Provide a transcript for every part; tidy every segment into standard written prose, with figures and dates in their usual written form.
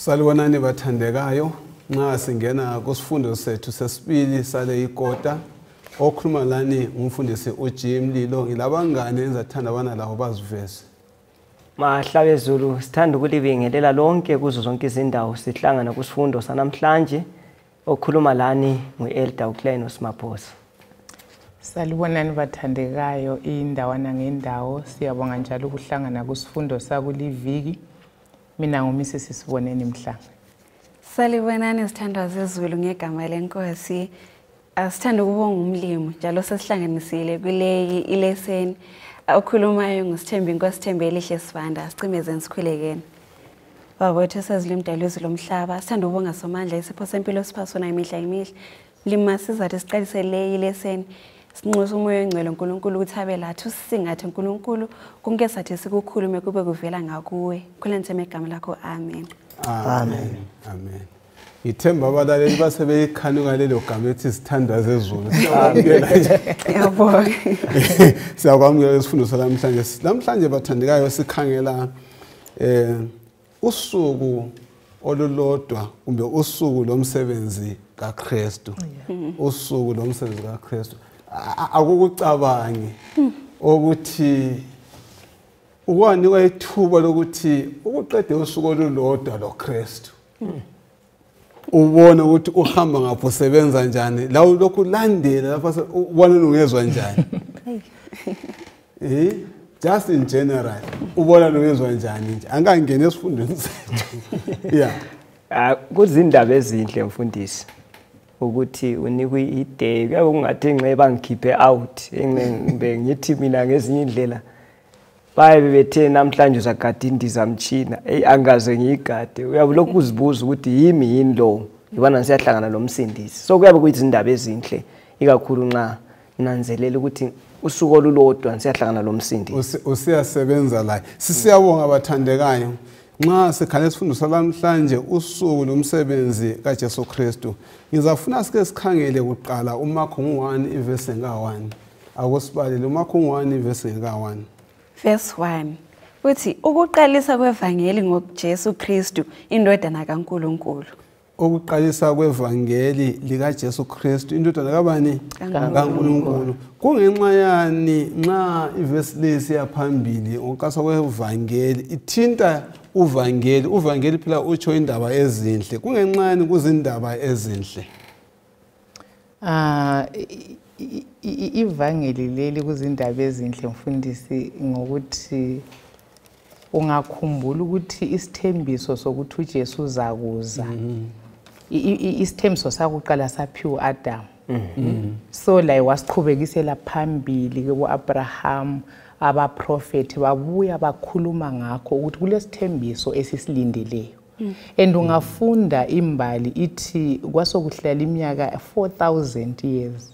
Salibonani bathandekayo, nxa singena kusifundo sethu sesibili sale ikota okhuluma lani umfundisi uJim Lilo. Ngilabangane engizathanda bana lawo baziveze. Mahla bezulu sithanda ukulibingelela lonke kuzo zonke izindawo sihlangana kusifundo sanamhlanje okhuluma lani nguElder uClein Osimaphosa. Salibonani bathandekayo indawana ngendawo, siyabonga njalo ukuhlangana kusifundo sakuliviki. Mina nguMrs Siboneni Mhlanga. Salibonani sithandwa zezulu ngegama lenkosi. Asithanda ukubonga umlimo njalo sesihlanganisile kule ilesson okhulumayo nguSithembi Nkosithembe Elihle Sivanda sicimezeni sikhulekeni. Babotho sezilumdala izulu lomhlaba, sithanda ukubonga somandla isipho sempilo siphasona imihla imihla. Mlima sizathu siqalise le ilesson sinxusa umoya ongcwele uNkulunkulu ukuthi abe lathi usingathe uNkulunkulu konke sathi sikukhulume kube kuvela ngakuwe. Khulenseme igama lakho. Amen. Amen. Amen. Ngithemba abalaleli basebeyikhanuka lelo gama ethi sithandwa zezulu. Yabonga. Siyakwamukela isifundo salamhlanje. Namhlanje bathandekayo sikhangela usuku olulodwa kumbe usuku lomsebenzi kaKristu. Usuku lomsebenzi kaKristu. Akukucabangi ukuthi ukwanikwa ithuba lokuthi ukuqede usuku olulodwa loKristu. Ubone ukuthi uhamba ngapho usebenza njani, la lokhu landela lapha ubone ungezwa njani. Just in general ubona ungezwa njani nje, angangena esifundweni sethu. Yeah. Kuzindaba ezinhle mfundisi ukuthi unikwe iday kuyabe kungathi nxe bangikhiphe out ngithi mina ngezinye indlela baye bethe namhlanje uzagada indiza mtshina angaze ngiyigade. Uyabe lokhu uzibuza ukuthi yini lo ibona siyahlangana lomsindisi. So kuyabe kuyizindaba ezinhle ikakhulu nxa nanzelela ukuthi usuku olulodwa siyahlangana lomsindisi. Usiyasebenza la. Sisiyabonga abathandekayo. Nxa sikhale isifundo salamhlanje usuku lomsebenzi kaJesu Kristu. Ngizafuna sike sikhangele kuqala uMarko 1 ivesi ka1. Akusibalele uMarko 1 ivesi ka1. Verse 1. Uthi ukuqalisa kwevangeli ngoJesu Kristu indodana kaNkulunkulu. Ukuqalisa kwevangeli likaJesu Kristu indodana kabani? kaNkulunkulu. Kungenxa yani nxa ivesi lesi yaphambili ukuqalisa kwevangeli ithinta uvangeli phela utsho indaba ezinhle. Kungenxa yani kuzindaba ezinhle. Ivangeli leli kuzindaba ezinhle mfundisi ngokuthi ungakhumbula ukuthi isithembiso sokuthi uJesu uzakuza isithembiso sakuqala saphiwa Adam. So la wasiqhubekisela phambili kuAbraham, abaprofeti babuya bakhuluma ngakho ukuthi kulesithembiso esisilindeleyo. And ungafunda imbali ithi kwasokuhlala iminyaka 4000 years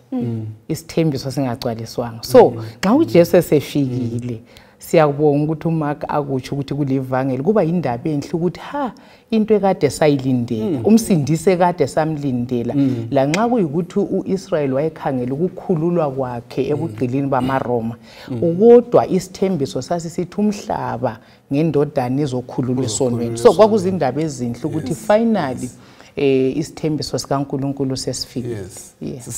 isithembiso singagcwaliswanga. So nxa uJesu esefikile siyabonga ukuthi uMark akutsho ukuthi kulivangeli kuba indaba enhle ukuthi into ekade sayilindela umsindisi ekade samlindela la nxa kuyikuthi uIsrael wayekhangela ukukhululwa kwakhe ebugqilini bamaRoma kodwa isithembiso sasisithi umhlaba ngendodana ezokhululwa esonweni. So kwakuzindaba ezinhle ukuthi finally isithembiso sikaNkulunkulu sesifikile.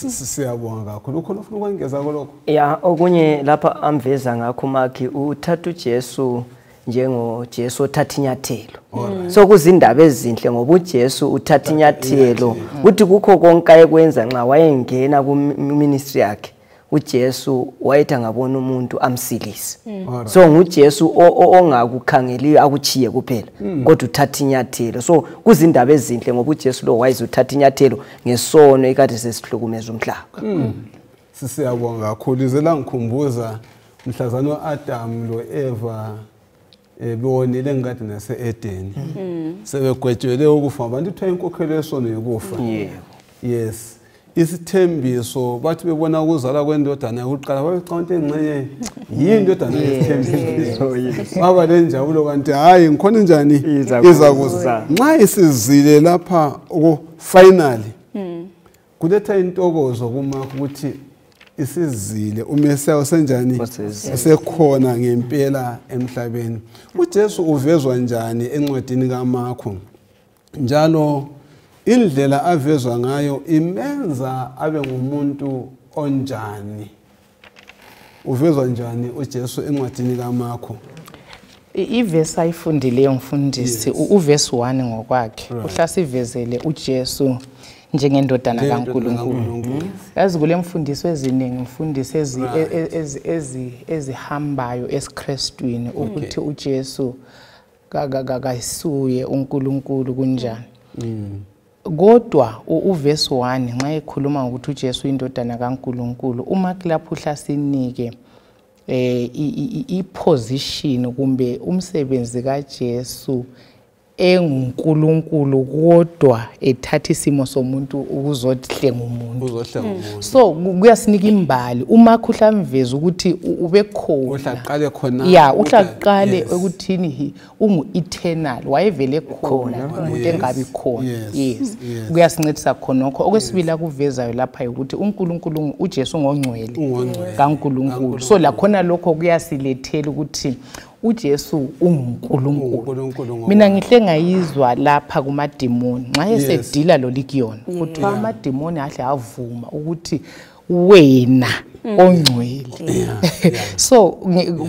Siyabonga kakhulu. Ukhona ufuna ukwengeza kulokho? Ya okunye lapha amveza ngakho Mark uthatha uJesu njengoJesu othatha inyathelo. So kuzindaba ezinhle ngoba uJesu uthatha inyathelo uthi kukho konke ayekwenza nxa wayengena ku ministry yakhe uJesu wayetha ngabona umuntu amsilise. So nguJesu ongakukhangeliyo akuchiye kuphela kodwa uthatha inyathelo. So kuzindaba ezinhle ngoba uJesu lo wayeze uthatha inyathelo ngesono ekade sesihlukumeza umhlaba. Sisiyabonga kakhulu. Izela ngikhumbuza mhlazana uAdam lo Eva bonile ngadini yaseEden. Sebegwetshele ukufa abantu uthiwa inkokhelo yesono yokufa. Yes. Isithembiso bathi bebona ukuzala kwendodana yokuqala babecabanga engxenye yindodana yesithembiso. Baba lenjabulo kanti hayi ngikhona njani izakuza. Nxa isizile lapha finally kuletha intokozo kuma ukuthi isizile uMesiya senjani usekhona ngempela emhlabeni. uJesu uvezwa njani encwadini kaMarko njalo indlela avezwa ngayo imenza abe ngumuntu onjani. Uvezwa njani uJesu encwadini kaMarko? Ivesi ayifundileyo mfundisi uvesi 1 ngokwakhe uhlasivezele uJesu njengendodana kaNkulunkulu. Yazi kule mfundiso eziningi mfundisi ezihambayo esiKristwini ukuthi uJesu kayisuye uNkulunkulu kunjani. Kodwa uvesi 1 nxa ekhuluma ukuthi uJesu indodana kaNkulunkulu, uMark lapho uhlasinike i-position kumbe umsebenzi kaJesu enguNkulunkulu kodwa ethatha isimo somuntu ukuzohlenga umuntu. So kuyasinika imbali uMark uhlamveza ukuthi ubekhona. Uhlaqale khona. Yeah, uhlaqale ukuthini ungu eternal, wayevele khona umuntu engabi khona. Yes. Kuyasincedisa khonokho. Okwesibili akuvezayo lapha ukuthi uNkulunkulu uJesu ngongcwele kaNkulunkulu. So la khona lokho kuyasilethela ukuthi uJesu unguNkulunkulu. Mina ngihle ngayizwa lapha kumademoni nxa esedila lo likiyona ukuthi amademoni ahle avuma ukuthi wena ongcwele. So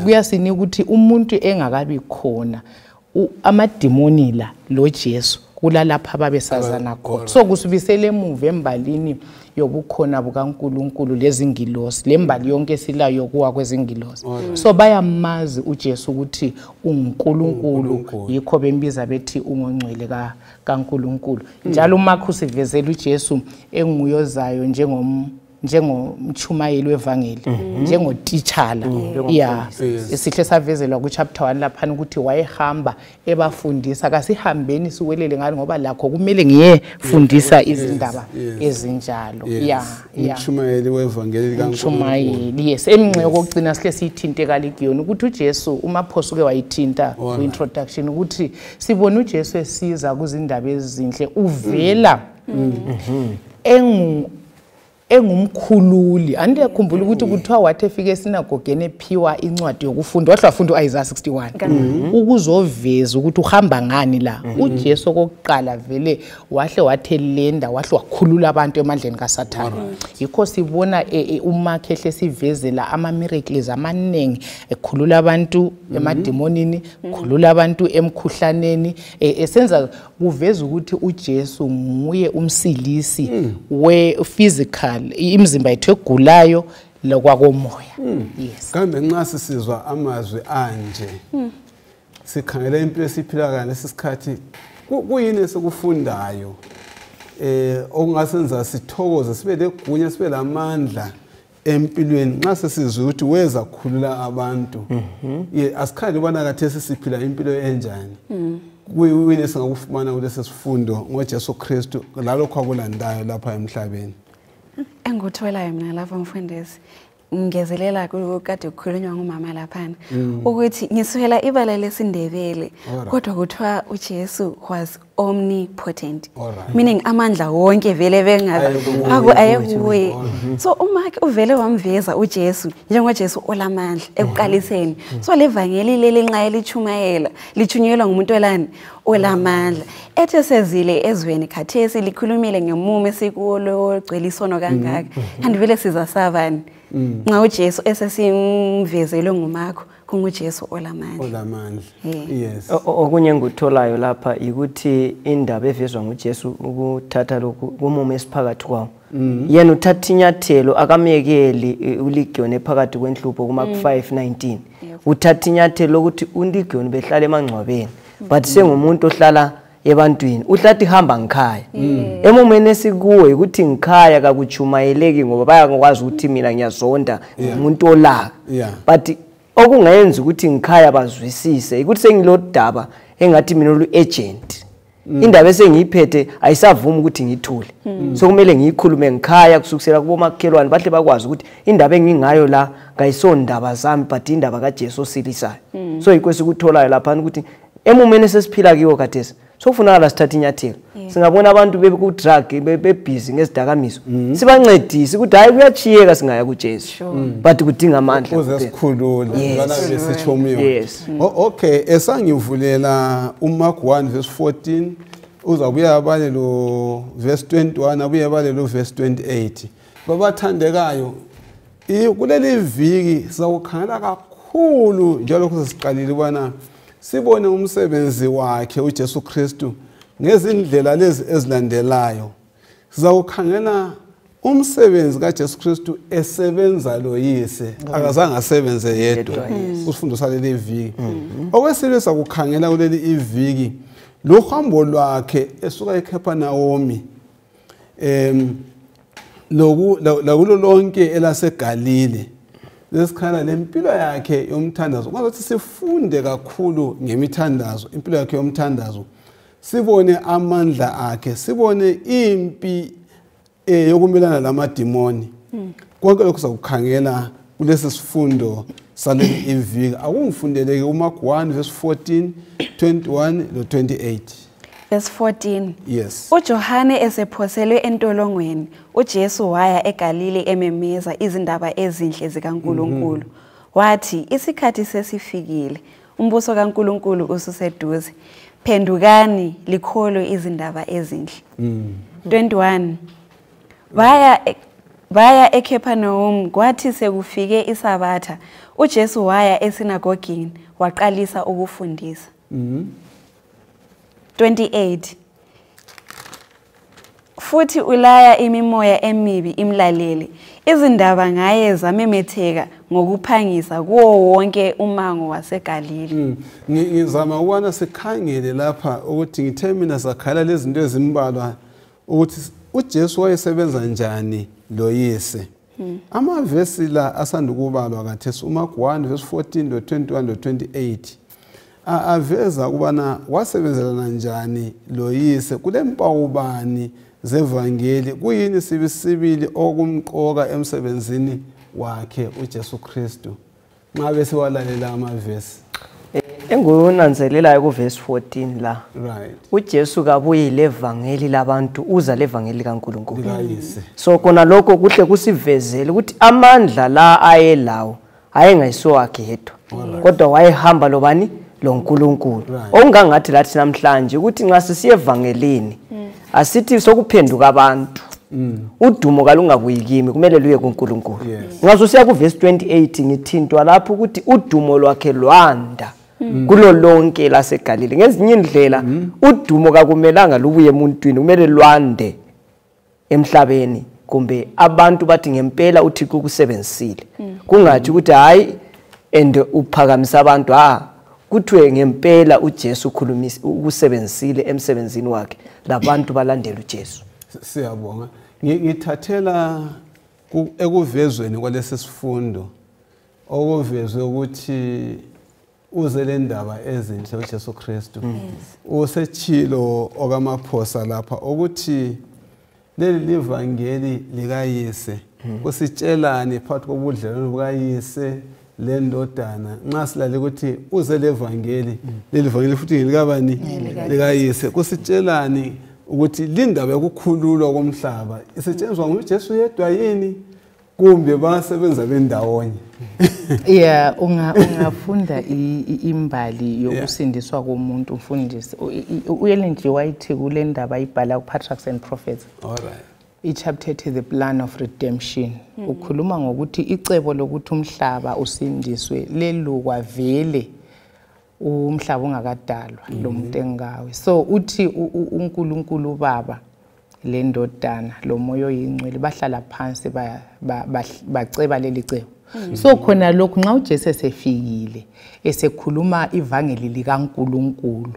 kuyasinika ukuthi umuntu engakabi khona amademoni la lo Jesu kulalapha babesazana khona. So kusubisele emuva embalini yobukhona bukaNkulunkulu lezingilosi lembali yonke silayo yokuwa kwezingilosi. So bayamazi uJesu ukuthi uNkulunkulu, yikho bembiza bethi ungongcwele kaNkulunkulu. Njalo uMark sivezela uJesu enguyozayo njengomchumayeli wevangeli, njengotitshala. Sihle savezelwa kuchapter 1 lapha ukuthi wayehamba ebafundisa kasihambeni siwelele ngalo ngoba lakho kumele ngiyefundisa izindaba ezinjalo. Umchumayeli wevangeli kaNkulunkulu. Yes, emnqeko kokugcina sihle sithinte kalikiyona ukuthi uJesu uMaphoso ke wayithinta ku-introduction ukuthi sibone uJesu esiza kuzindaba ezinhle uvela engumkhululi. Andiyakhumbula ukuthi kuthiwa wathi efike esinagogeni ephiwa incwadi yokufunda wafunda uIsaiah 61 ukuzoveza ukuthi uhamba ngani la. uJesu kokuqala vele wahle wathelenda wahle wakhulula abantu emandleni kaSathane. Yikho sibona uMark ehle sivezela ama-miracles amanengi ekhulula abantu emademonini, khulula abantu emkhuhlaneni, esenza kuveza ukuthi uJesu nguye umsilisi we-physical imizimba yethu egulayo lokwakomoya. Yes. Kambe nxa sisizwa amazwi anje sikhangela impilo esiphila kayo lesikhathi kuyini esikufundayo okungasenza sithokoze sibe legunya sibe lamandla empilweni nxa sesizwe ukuthi weza kukhulula abantu. Asikhali ubona kathesi siphila impilo enjani. Kuyini esingakufumana kulesi sifundo ngoJesu Kristu lalokho akulandayo lapha emhlabeni? Engikutholayo mina lapha mfundisi ngezelela kade kukhulunywa ngumama laphana ukuthi ngiswela ibala lesindebele kodwa kuthiwa uJesu was omnipotent, meaning amandla wonke vele bengabe ayekuye. So uMark uvele wamveza uJesu njengoJesu olamandla ekuqaliseni. So levangeli leli nxa elichumayela lichunyelwa ngumuntu olani olamandla ethe sezile ezweni khathesi likhulumile ngemume esikuwo logcwele isono kangaka kanti vele sizasabani nxa uJesu esesimvezele nguMark kunguJesu olamandla. Yes. Okunye engikutholayo lapha ukuthi indaba evezwa nguJesu ukuthatha lokhu kumume esiphakathi kwawo. Yena uthatha inyathelo akamyekeli uLigion ephakathi kwenhlupho kuMark 5:19. Uthatha inyathelo lokuthi uLigion behlala emangcwabeni but sengumuntu ohlala ebantwini uhlathi hamba ngikhaya. Emomeni esikuwe ukuthi ngikhaya kakuchumayeleki ngoba bayakwazi ukuthi mina ngiyazonda umuntu olaka. But okungayenza ukuthi ngikhaya bazwisise ukuthi sengilodaba engathi mina olu-agent indaba esengiyiphethe ayisavuma ukuthi ngithule. So kumele ngiyikhulume ngikhaya kusukisela kubomakhelwane bahle bakwazi ukuthi indaba engingayo la ngayisondaba zami but indaba kaJesu osilisayo. So yikho sikutholayo lapha ukuthi emomeni esesiphila kiwo kathesi sokufunakala sithatha inyathelo. Singabona abantu beku-drug bebusy ngezidakamizwa sibancedise ukuthi hayi kuyachiyeka singaya kuJesu but kudinga amandla uzesikhulula ngana besitsho umyo. Okay, esangivulela uMark 1:14 uzabuya abale lo verse 21 abuye abale lo verse 28. Babathandekayo, kuleli viki sawukhangela kakhulu njalo kusesiqalile ubana sibone umsebenzi wakhe uJesu Kristu ngezindlela lezi ezilandelayo. Sizawukhangela umsebenzi kaJesu Kristu esebenza loyise, akazange asebenze yedwa. Usifundo saleli viki. Okwesibili sakukhangela kuleli iviki lo hambo lwakhe esuka eCapernaum lakulo lonke elaseGalile. Lesikhala lempilo yakhe yomthandazo. Ngathi sifunde kakhulu ngemithandazo, impilo yakhe yomthandazo. Sibone amandla akhe, sibone impi yokumelana lamadimoni. Konke lokho sakukhangela kulesi sifundo saleli iviki. Akungifundeleke uMark 1 verse 14, 21 no 28. Verse 14. Yes. uJohane esephoselwe entolongweni, uJesu waya eGalile ememeza izindaba ezinhle zikaNkulunkulu. Wathi, isikhathi sesifikile, umbuso kaNkulunkulu ususeduze. Phendukani likholwe izindaba ezinhle. 21. Baya eCapernaum, kwathi sekufike isabatha, uJesu waya esinagogini waqalisa ukufundisa. 28. Futhi ulaya imimoya emibi imlalele. Izindaba ngaye zamemetheka ngokuphangisa kuwo wonke umango waseGalile. Ngizama ukwana sikhangele lapha ukuthi ngithe mina sakhala lezi zinto ezimbalwa ukuthi uJesu wayesebenza njani loyise. Amavesi la asanda ukubalwa kathesi uMark 1 verse 14 no 21 no 28 aveza ukubana wasebenzelana njani loyise kulempawu bani zevangeli, kuyini sibisibili okumqoka emsebenzini wakhe uJesu Kristu. Nxa bese walalela amavesi engunanzelelayo kuverse 14 la. Right. uJesu kabuyi levangeli labantu, uza levangeli kaNkulunkulu. So kona lokho kuhle kusivezele ukuthi amandla la ayelawo ayengayisiwakhe yedwa, kodwa wayehamba lobani loNkulunkulu. Okungangathi lathi namhlanje ukuthi nxa sisiye evangelini asithi sokuphenduka abantu, udumo kalungabuyi kimi, kumele luye kuNkulunkulu. Ngaso siya kuverse 28 ngithintwa lapho ukuthi udumo lwakhe lwanda kulo lonke laseGalile. Ngezinye indlela udumo kakumelanga lubuye emuntwini, kumele lwande emhlabeni, kumbe abantu bathi ngempela uThixo ukusebenzisile. Kungathi ukuthi hayi and uphakamisa abantu, kuthiwe ngempela uJesu ukhulumisa ukusebenzisile emsebenzini wakhe, labantu balandela uJesu. Siyabonga. Ngithathela ekuvezweni kwalesi sifundo okuvezwe ukuthi uze le ndaba ezinhle uJesu Kristu. Usechilo okamaphosa lapha ukuthi leli livangeli likayise kusitshelane phakathi kobudlelwano bukayise lendodana. Nxa silale ukuthi uze levangeli, leli vangeli futhi likabani likayise, kusitshelane ukuthi lindaba yokukhululwa komhlaba isetshenziswa nguJesu yedwa yini kumbe basebenza bendawonye. Yeah, ungafunda imbali yokusindiswa komuntu umfundisi. Uellen G. White kule ndaba ibhala kuPatriarchs and Prophets. Alright. I-chapter ethi The Plan of Redemption. Ukhuluma ngokuthi icebo lokuthi umhlaba usindiswe lelukwa vele umhlaba ungakadalwa lo muntu engawe. So uthi uNkulunkulu Baba le ndodana lo moyo oyingcwele bahlala phansi baceba leli cebo. So khona lokhu nxa uJesu esefikile esekhuluma ivangeli likaNkulunkulu,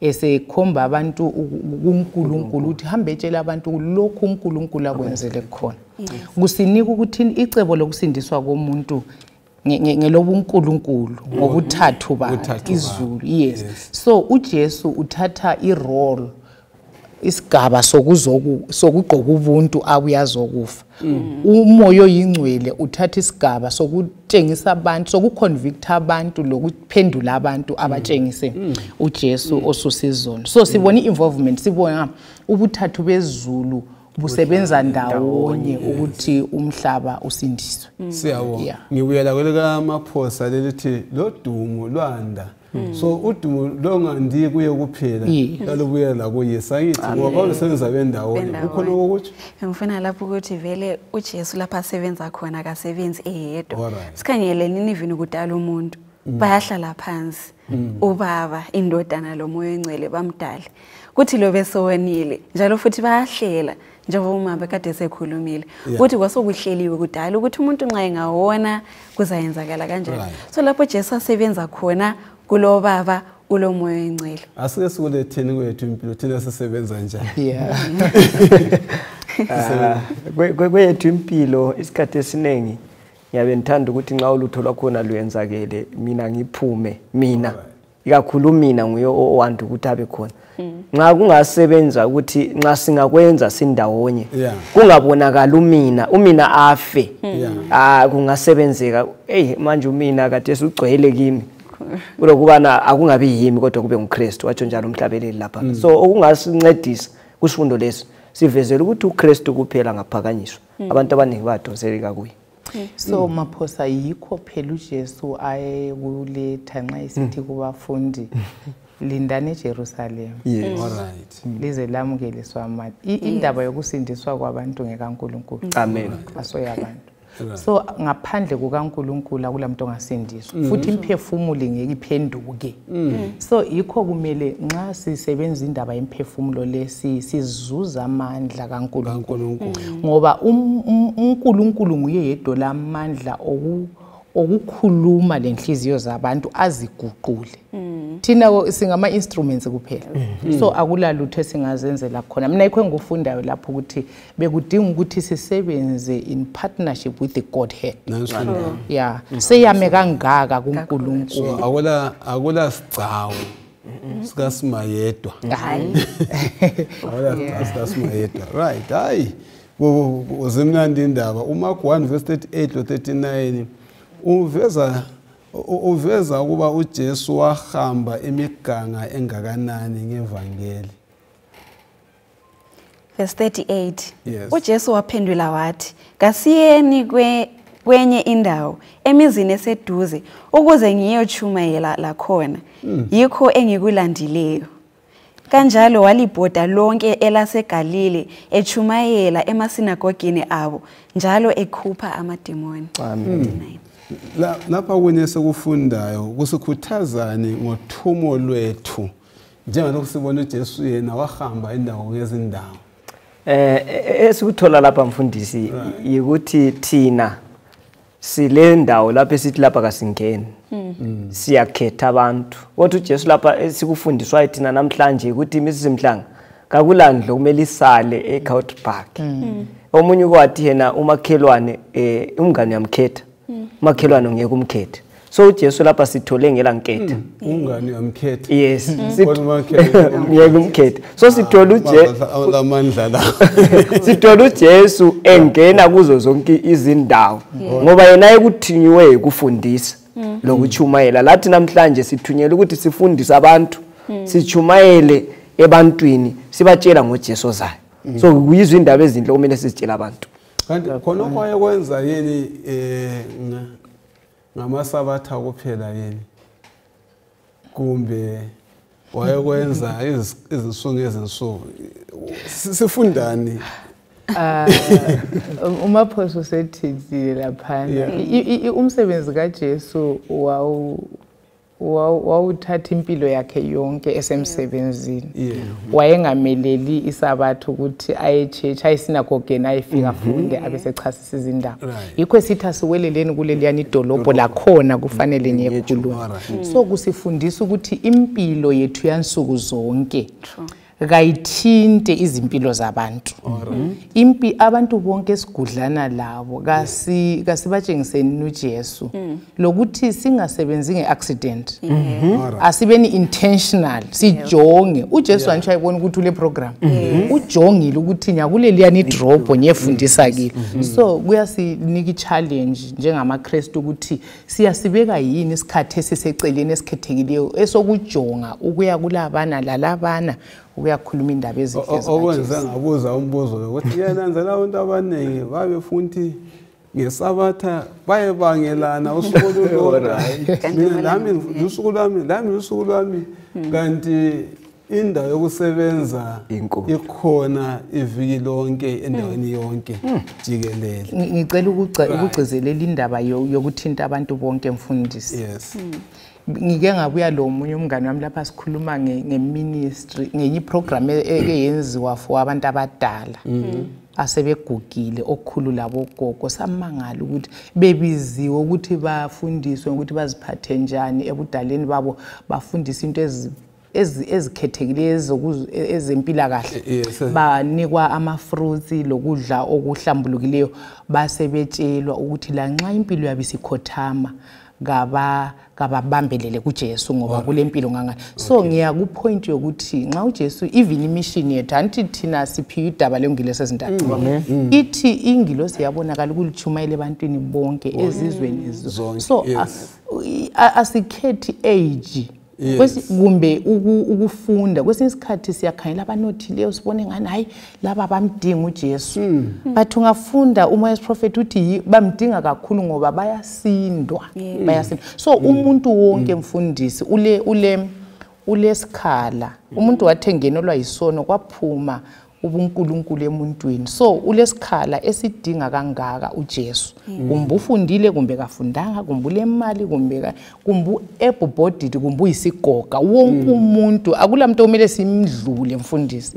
esekhomba abantu kuNkulunkulu uthi hambe etshela abantu lokhu uNkulunkulu akwenzele khona. Kusinika ukuthi icebo lokusindiswa komuntu ngelobu uNkulunkulu ngobuthathu bakhe izulu. Yes. So uJesu uthatha irole, isigaba sokugqoka ubuntu abuyazokufa. Umoya oyingcwele uthatha isigaba sokutshengisa abantu, sokuconvict abantu lokuphendula abantu abatshengise uJesu osusizono. So sibona involvement, sibona ubuthathu bezulu busebenza ndawonye ukuthi umhlaba usindiswe. Siyabonga. Ngibuyela kweleka amaphosa lelithi lo dumo lwanda So udumo longandi kuye kuphela lalubuya la kuyisa ngithi ngoba basebenza bendawonye ukhona ukuthi ngifuna lapho ukuthi vele uJesu lapha asebenza khona akasebenzi eyedwa sikhangele nini even ukudala umuntu bayahlala phansi ubaba indodana lomoya engcwele bamdala kuthi lo besonile njalo futhi bayahlela njengoba umama kade sekhulumile uthi kwasokuhleliwe kudala ukuthi umuntu nxa engawona kuzayenzakala kanjani so lapho Jesu asebenza khona kulo baba ulo moya engcwele asike sikuletheni kwethu impilo thina sisebenza njani kwethu impilo isikhathi esiningi ngiyabe ngithanda ukuthi nxa ulutho lwakhona luyenzakele mina ngiphume mina ikakhulu mina nguye owanda ukuthi abe khona nxa kungasebenza ukuthi nxa singakwenza sindawonye kungabonakala umina afe kungasebenzeka manje umina kade usugcwele kimi kulokubana akungabi yimi kodwa kube nguKristu watsho njalo umhlabeleli lapha so okungasincedisa kusifundo lesi sivezela ukuthi uKristu kuphela ngaphakanyiswa abantu abaningi badonseleka kuye so maphosa yikho phela uJesu ayekuletha nxa isithi kubafundi lindane eJerusalem lize lamukeliswa amandla indaba yokusindiswa kwabantu ngekaNkulunkulu amen asoyabantu so ngaphandle kukaNkulunkulu akulamuntu ongasindiswa futhi imphefumulo ngeke iphenduke so yikho kumele nxa sisebenza indaba yemphefumulo lesi sizuza amandla kaNkulunkulu ngoba uNkulunkulu nguye yedwa amandla okukhuluma lenhliziyo zabantu aziguqule thina singama instruments kuphela so akulalutho esingazenzela khona mina yikho engifundayo lapho ukuthi bekudinga ukuthi sisebenze in partnership with the Godhead seyame kangaka kuNkulunkulu akula sigcawu sikasimayedwa sikasimayedwa right hayi uzimnandi indaba uMark 1:38-39 uveza ukuba uJesu wahamba imiganga engakanani ngevangeli verse 38 uJesu waphendula wathi kasiyeni kwenye indawo emizini eseduze ukuze ngiyochumayela lakhona yikho engikulandileyo kanjalo walibhoda lonke elaseGalile echumayela emasinagogini abo njalo ekhupha amademoni amen lapha kunye sekufundayo kusikhuthazani ngothumo lwethu njengalokho sibona uJesu yena wahamba indawo ngezindawo esikuthola lapha mfundisi ukuthi thina sile ndawo lapha esithi lapha kasingeni siyakhetha abantu kodwa uJesu lapha esikufundiswa thina namhlanje ukuthi imisimhlanga kakulandlo kumele isale eCoutpark omunye kwathi yena umakhelwane umngane yamkhetha makhelwane ngeke umkhethe so uJesu lapha sithole ngela nketha umngane yamkhetha yes ngeke umkhethe so sithola uJesu lamandla la sithola uJesu engena kuzo zonke izindawo ngoba yena ekuthinyiwe ukufundisa lokuchumayela lathi namhlanje sithunyelwe ukuthi sifundise abantu sichumayele ebantwini sibatshela ngoJesu ozayo so kuyizwe indaba ezinhle kumele sizitshela abantu kanti khona kwaye kwenza yini ngamasabatha kuphela yini kumbe wayekwenza izinsuku ezinsuku sifundani umaphoso sethithile laphana umsebenzi kaJesu wawuthatha impilo yakhe yonke esemsebenzini wayengameleli isabatha ukuthi aye church ayisinagogeni ayefika funde abesechasisa izindaba yikho esithi asiweleleni kuleliyani idolobho lakhona kufanele ngiyekhuluma so kusifundisa ukuthi impilo yethu yansuku zonke kayithinte izimpilo zabantu abantu bonke esigudlana labo kasibatshengiseni uJesu lokuthi singasebenzi ngeaccident asibeni intentional sijonge uJesu antsho ayibona ukuthi ule program ujongile ukuthi nyakuleliyani drop ngiyefundisa kile so kuyasinika challenge njengamaKristu ukuthi siyasibeka yini isikhathi esiseceleni esikhethekileyo esokujonga ukuya kulabana lalabana uyakhuluma indaba ezihle okwenza ngabuza umbuzo ukuthi yena nzela abantu abaningi babefuna ukuthi ngesabatha bayebangelana usuku olulodwa. Mina lami lusuku lwami kanti indawo yokusebenza ikhona iviki lonke endaweni yonke jikelele. Ngicela ukugcizelela indaba yokuthinta abantu bonke mfundisi. Yes. Ngike ngabuya lo munye umngane wami lapha sikhuluma ngeministry ngenye program eyenziwa for abantu abadala asebegugile okukhulu labo gogo. Samangala ukuthi bebiziwe ukuthi bafundiswe ukuthi baziphathe njani ebudaleni babo, bafundiswe into ezikhethekileyo ezempilakahle, banikwa ama-fruits lokudla okuhlambulukileyo, basebetshelwa ukuthi la nxa impilo yabo isikhothama kababambelele kuJesu ngoba kule mpilo ngangani. So ngiyakupoint yokuthi nxa uJesu even imission yethu anti thina siphiwe idaba lengilosi ezintathu, ithi ingilosi yabonakala ukulichumayela ebantwini bonke ezizweni zonke. So asikhethi age kumbe ukufunda. Kwesinye isikhathi siyakhangela abanothileyo sibone ngani hayi laba bamdinga uJesu, but ungafunda umoya wesiphrofethi uthi bamdinga kakhulu ngoba bayasindwa. So umuntu wonke mfundisi ulesikhala. Umuntu wathengenelwa yisono kwaphuma ubuNkulunkulu emuntwini, so ulesikhala esidinga kangaka uJesu. Kumbe ufundile kumbe kafundanga, kumbe ulemali kumbe able-bodied kumbe uyisigoga, wonke umuntu akulamuntu omele simdlule mfundisi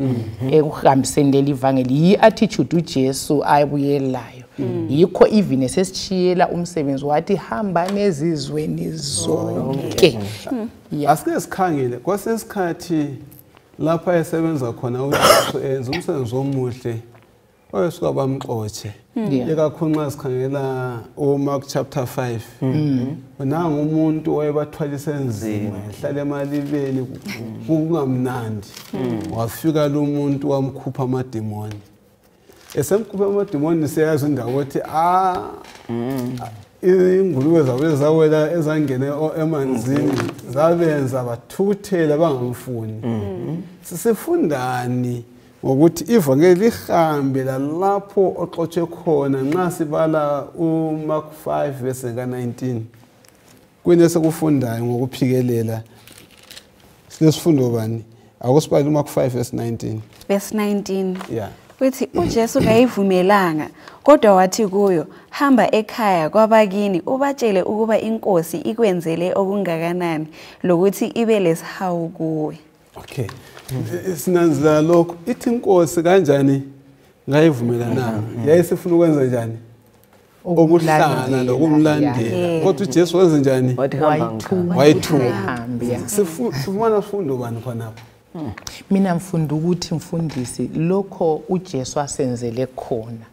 ekuhambiseni leli ivangeli. Yi-attitude uJesu ayebuyelayo. Yikho even esesishiyela umsebenzi wathi hamba nezizweni zonke. Asike sikhangele kwasesikhathi lapha esebenza khona uJesu enza umsebenzi omuhle oyesuka bamxotshe. Ekakhulu nxa sikhangela uMark chapter 5, nangu umuntu oyebathwalise nzima ehlala emalibeni kungamnandi, wafika lo muntu wamkhupha amadimoni. Esemkhupha amadimoni siyazi indawo ukuthi ingulube zabe zawela ezangena emanzini zabenza bathuthela bangamfuni. Sisifundani ngokuthi ivangeli lihambe lapho oxotshe khona nxa sibala uMark 5 verse 19. Kuyini esekufundayo ngokuphikelela? Silesifundo bani? Akusibali uMark 5 verse 19. Verse 19. Yeah. Kuthi uJesu kayivumelanga kodwa wathi kuyo, hamba ekhaya kwabakini ubatshele ukuba inkosi ikwenzele okungakanani lokuthi ibe lesihawu kuwe. Okay. Sinanzela lokho ithi inkosi kanjani ngayivumelana. Yayisifuna ukwenza njani? Okuhlala lokumlandela. Kodwa uJesu wenza njani? Wayithuma. Sifumana ufundo bani khonapho? Mina mfunda ukuthi mfundisi lokho uJesu asenzele khona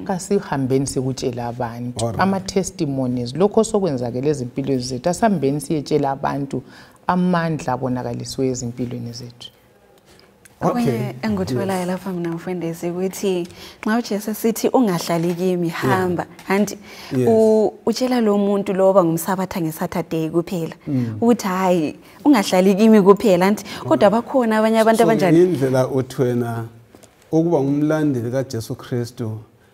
kasihambeni sikutshela abantu ama-testimonies lokho sokwenzakala ezimpilweni zethu, asihambeni siyetshela abantu amandla abonakaliswe ezimpilweni zethu. Okunye engikutholayo lapha mina mfundisi ukuthi nxa uJesu sithi ungahlali kimi hamba, anti utshela lo muntu loba ngumsabatha ngeSaturday kuphela ukuthi hayi ungahlali kimi kuphela, anti kodwa bakhona abanye abantu abanjani. Indlela uthwena ukuba ngumlandeli kaJesu Kristu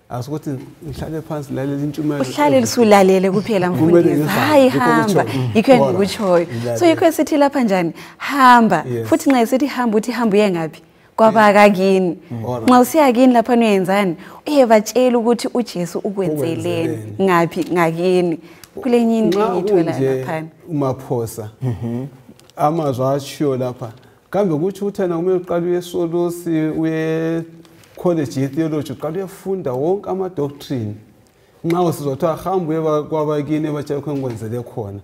asikuthi ngihlale phansi lalela intshumayelo, uhlale lisulalele kuphela mfundisi, hayi hamba yikho engikutshoyo. So yikho sithi lapha njani hamba, futhi nxa sithi hamba uthi hamba uye ngapi? Kwabakakini. Nxa usiya kini lapha uyenzani? Uyebatshela ukuthi uJesu ukwenzeleni ngapi ngakini. Kulenye into engithola lapha umaphosa amazwi atshiyo lapha kambe kuthi uthana kumele uqale uyesolosi uye college ye-theology uqala uyafunda wonke ama-doctrine. Nxa sizothiwa hamba uye kwabakini ebatshela kwenkwenzele khona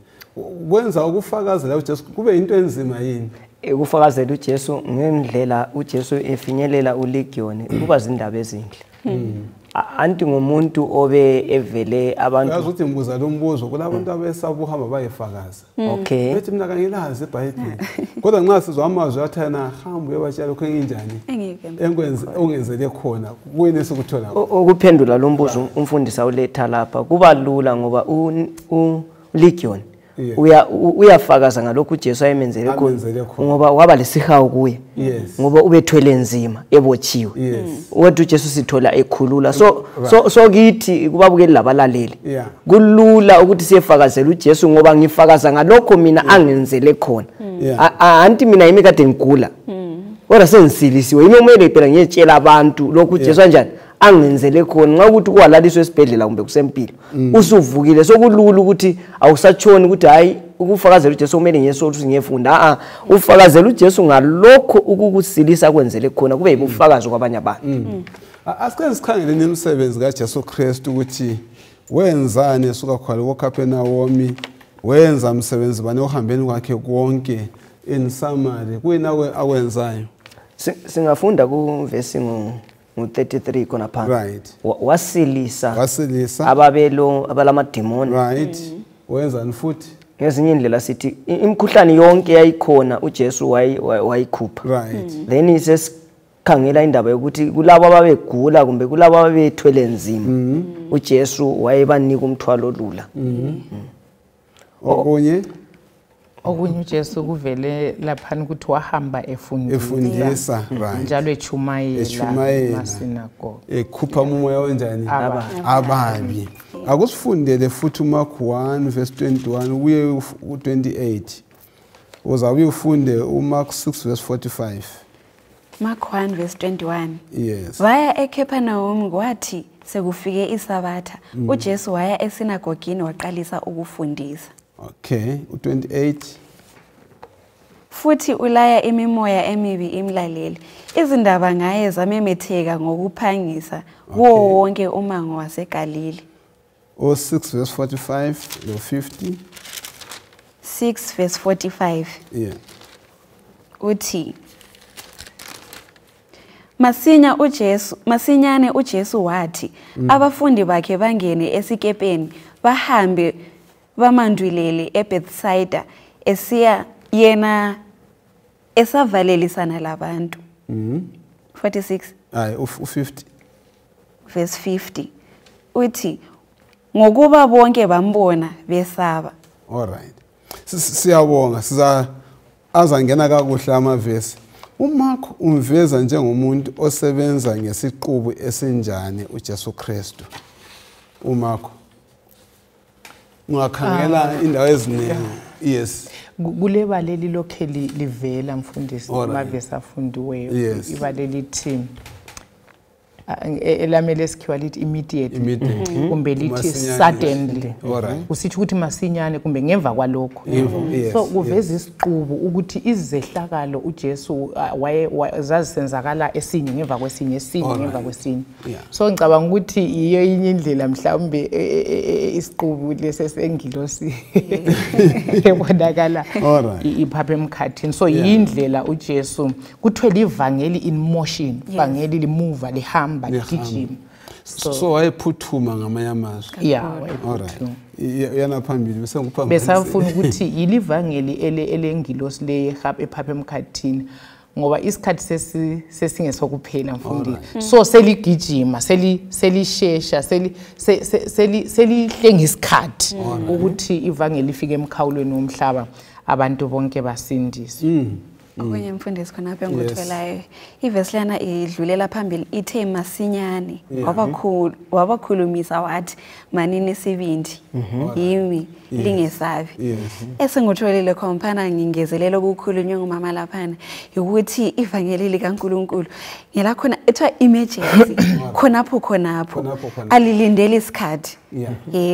kwenza ukufakazela uJesu kube into enzima yini? Ukufakazela uJesu ngendlela uJesu efinyelela uLegion kuba zindaba ezinhle. Anti ngomuntu obe evele abantu yazi ukuthi ngibuza lo mbuzo kulabantu abesaba uhamba bayefakaza. Okay. Bethi mina kangilazi eBhayibheli. Kodwa nxa sizwa amazwi athana hamba uyebatshela lokho enginjani? Ongenzele khona kuyini esikuthola? Ukuphendula lo mbuzo umfundisi awuletha lapha kuba lula ngoba uLegion Yes. uyafakaza ngalokho uJesu ayemenzele Amenzele khona khona. ngoba waba lesihawu kuye Yes. ngoba ubethwele nzima ebotshiwe Yes. wathi uJesu sithola ekhulula so kithi kubabukeli labalaleli Yeah. kulula ukuthi siyefakazela uJesu ngoba ngifakaza ngalokho mina angenzele khona Yeah. anti mina yimi kade ngigula kodwa sengisilisiwe yimi kumele phela ngiyetshela abantu lokhu uJesu kanjani angenzele khona nxa ukuthi kwalaliswe esibhedlela kumbe kusempilo usuvukile sokulula ukuthi awusatshoni ukuthi hayi ukufakazela uJesu kumele ngiyesothi ngiyefunda ufakazela uJesu ngalokho ukukusilisa kwenzele khona kube yibufakazi kwabanye abantu. Asike sikhangele nemisebenzi kaJesu Kristu ukuthi wenzani esuka khona koKapernaum, wenza umsebenzi bani ohambeni kwakhe konke in summary kuyina akwenzayo. Singafunda ku verse ngo33 khona phansi. Right. Wasilisa ababelo abalamademoni. Right. Wenzani futhi? Ngezinye indlela sithi imikhuhlane yonke yayikhona uJesu wayikhupha. Right. Then khangela indaba yokuthi kulabo ababegula kumbe kulabo ababethwele nzima uJesu wayebanika umthwalo olula. Okunye uJesu kuvele lapha ukuthi wahamba efundisa njalo echumayela masinagoge ekhupha umoya onjani ababi. Akusifundele futhi uMark 1 verse 21 uye u28 uzabe ufunde uMark 6 verse 45. Mark 1 verse 21. Yes. Vaya eKapernaum kwathi sekufike isabatha uJesu waya esinagogini waqalisa ukufundisa. Okay, u28. Futhi ulaya imimoya emibi imlaleli. Izindaba ngaye zamemetheka ngokuphangisa kuwo wonke umango waseGalili. O6 verse 45 no 50. 6 verse 45. Yeah. Uthi Masinyane uJesu wathi abafundi bakhe bangene esikepeni bahambe bamandwilele eBethsaida esiya yena esavalelisana labantu. 46. Ayi u50 verse 50 uthi ngokuba bonke bambona besaba. All right. Siyabonga azangena kakuhle amavesi. uMark umveza njengomuntu osebenza ngesiqubu esinjani uJesu Kristu. uMark ungakhangela indawo eziningi. Yes. Kulebaleli lokhe livela mfundisi amavesi afundiweyo ibaleli team elamele sikhiwa lithi immediately kumbe lithi suddenly usithi ukuthi masinyane kumbe ngemva kwalokho. So kuveza isiqubu ukuthi izehlakalo uJesu zazisenzakala esinye ngemva kwesinye esinye ngemva kwesinye. So ngicabanga ukuthi iyo inye indlela mhlawumbe isiqubu lesesengilosi ebonakala iphapha emkhathini. So yindlela uJesu kuthwele ivangeli in motion, ivangeli limuva lihamba ligijima. So wayephuthuma ngamanye amazwi. Wayephuthuma. Yana phambili bese nguphambi. Besafuna ukuthi yilivangeli elengilosi le ephapha emkhathini ngoba isikhathi sesingesokuphela mfundi. So seligijima selishesha selihlenga isikhathi ukuthi ivangeli lifike emkhawulweni womhlaba abantu bonke basindiswe. Okunye mfundisi khona apha engikuthwelayo ivesi lana idlulela phambili ithe masinyane wabakhulumisa wathi manini sibindi yimi lingesabi. Esengitholile khompana ngingezelela ukukhulunywa ngumama laphana ukuthi ivangeli likaNkuluNkulu ngela khona ethiwa emergency khonapho alilindele isikhathi.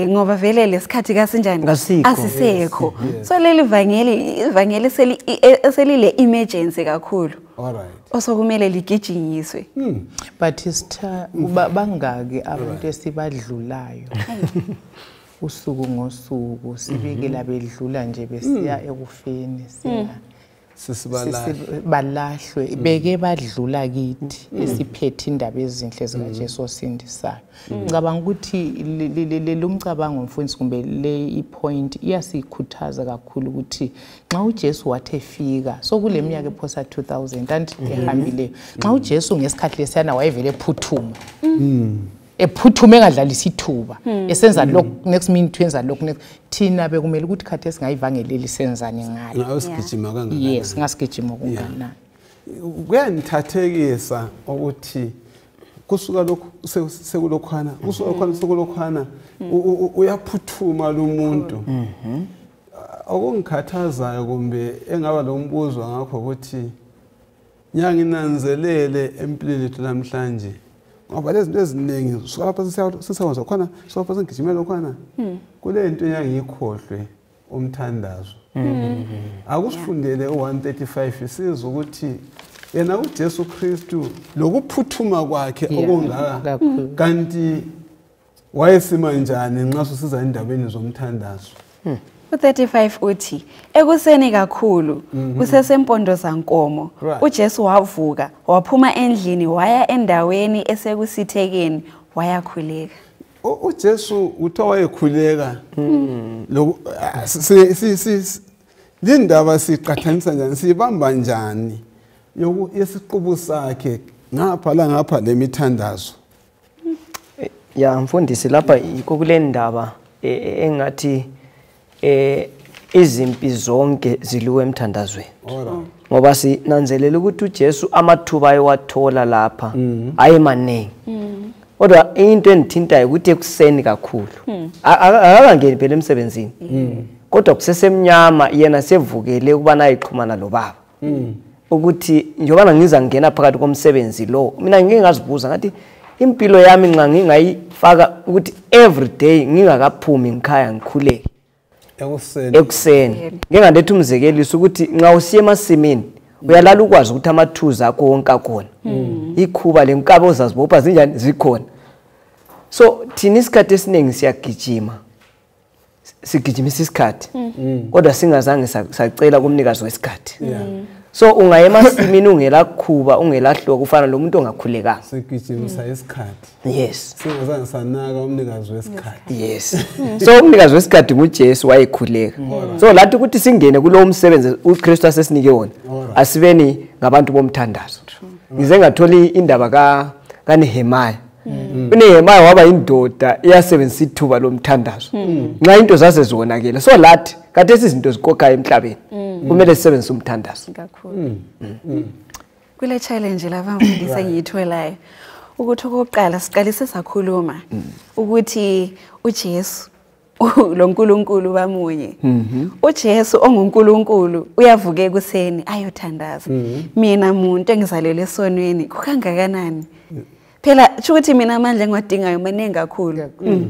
Ngoba vele lesikhathi kasinjani asisekho. So leli ivangeli selile emergency kakhulu. Osokumele ligijinyiswe. But sister bangake abantu esibadlulayo usuku ngosuku sibekela bedlula nje besiya ekufeni balahlwe beke badlula kithi esiphethe indaba ezinhle zikaJesu osindisayo. Ngicabanga ukuthi lo mcabango mfundisi kumbe le ipoint iyasikhuthaza kakhulu ukuthi nxa uJesu wathi efika so kule minyaka ephosa 2000 anti ehambile nxa uJesu ngesikhathi lesiyana wayevele ephuthuma ephuthume engadlalisa ithuba esenza lokho next minute wenza lokho thina bekumele ukuthi khathi esingayivangeleli senzani ngayo ngayo sigijima kangakanani yes ngasigijima kunganani kuyanithathekisa ukuthi kusuka lokho sekulokhana sekulokhana uyaphuthuma lo muntu okungikhathazayo kumbe engaba lo mbuzo ngakho ukuthi nyanginanzelele empilweni lethu namhlanje ngoba lezi zinto eziningi suka lapha sisawenza khona suka lapha singijimela khona kule nto yangikhohlwe umthandazo akusifundele u135 sizwe ukuthi yena uJesu Kristu lokuphuthuma kwakhe okungaka kanti wayesima njani nxa susiza endabeni zomthandazo u35 uthi ekuseni kakhulu kusesempondo zankomo uJesu wavuka waphuma endlini waya endaweni esekusithekeni wayakhuleka uJesu uthiwa wayekhuleka lindaba siqhathanisa njani sibamba njani yesiqubu sakhe ngapha lemithandazo ya mfundisi lapha kule ndaba engathi izimpi zonke ziliwe emthandazweni ngoba sinanzelela ukuthi uJesu amathuba ayewathola lapha ayemaningi kodwa into endithintayo ukuthi ekuseni kakhulu akangeni phela emsebenzini kodwa kusesemnyama yena sevukele ukubana ayiqhumana lobaba ukuthi njengoba ngiza ngena phakathi komsebenzi lo mina ngingazibuza ngathi impilo yami nxa ngingayifaka ukuthi every day ngingakaphumi ngikhaya ngikhuleke ekuseni ngingandethi umzekeliso ukuthi nxa usiye emasimini uyalala ukwazi ukuthi amathuza akho wonke akhona ikhuba lenkabe ozazibopha zinjani zikhona so thina isikhathi esiningi siyagijima sigijimisa isikhathi kodwa singazange sacela kumnikazi wesikhathi so ungaye emasimini ungela khuba ungela hloko ufana lo muntu ongakhulekanga sigijimisa isikhathi yes singazange sanaka umnikazi wesikhathi yes so umnikazi wesikhathi nguJesu wayekhuleka so lathi ukuthi singene kulo msebenzi uKristu asesinike wona asibeni ngabantu bomthandazo ngize ngatholi indaba kaNehemiah uNehemiah waba indoda iyasebenzisa ithuba lomthandazo nxa into zaze zonakele so lathi kade izinto zikokha emhlabeni kumele sisebenzise umthandazo kakhulu kule challenge labafundisa ngiyithwelayo ukuthi okokuqala siqalise sakhuluma ukuthi uJesu lo nkulunkulu bamunye uJesu ongunkulunkulu uyavuka ekuseni ayothandaza mina umuntu engizalele esonweni kukangakanani phela ukuthi mina amandla engiwadingayo maningi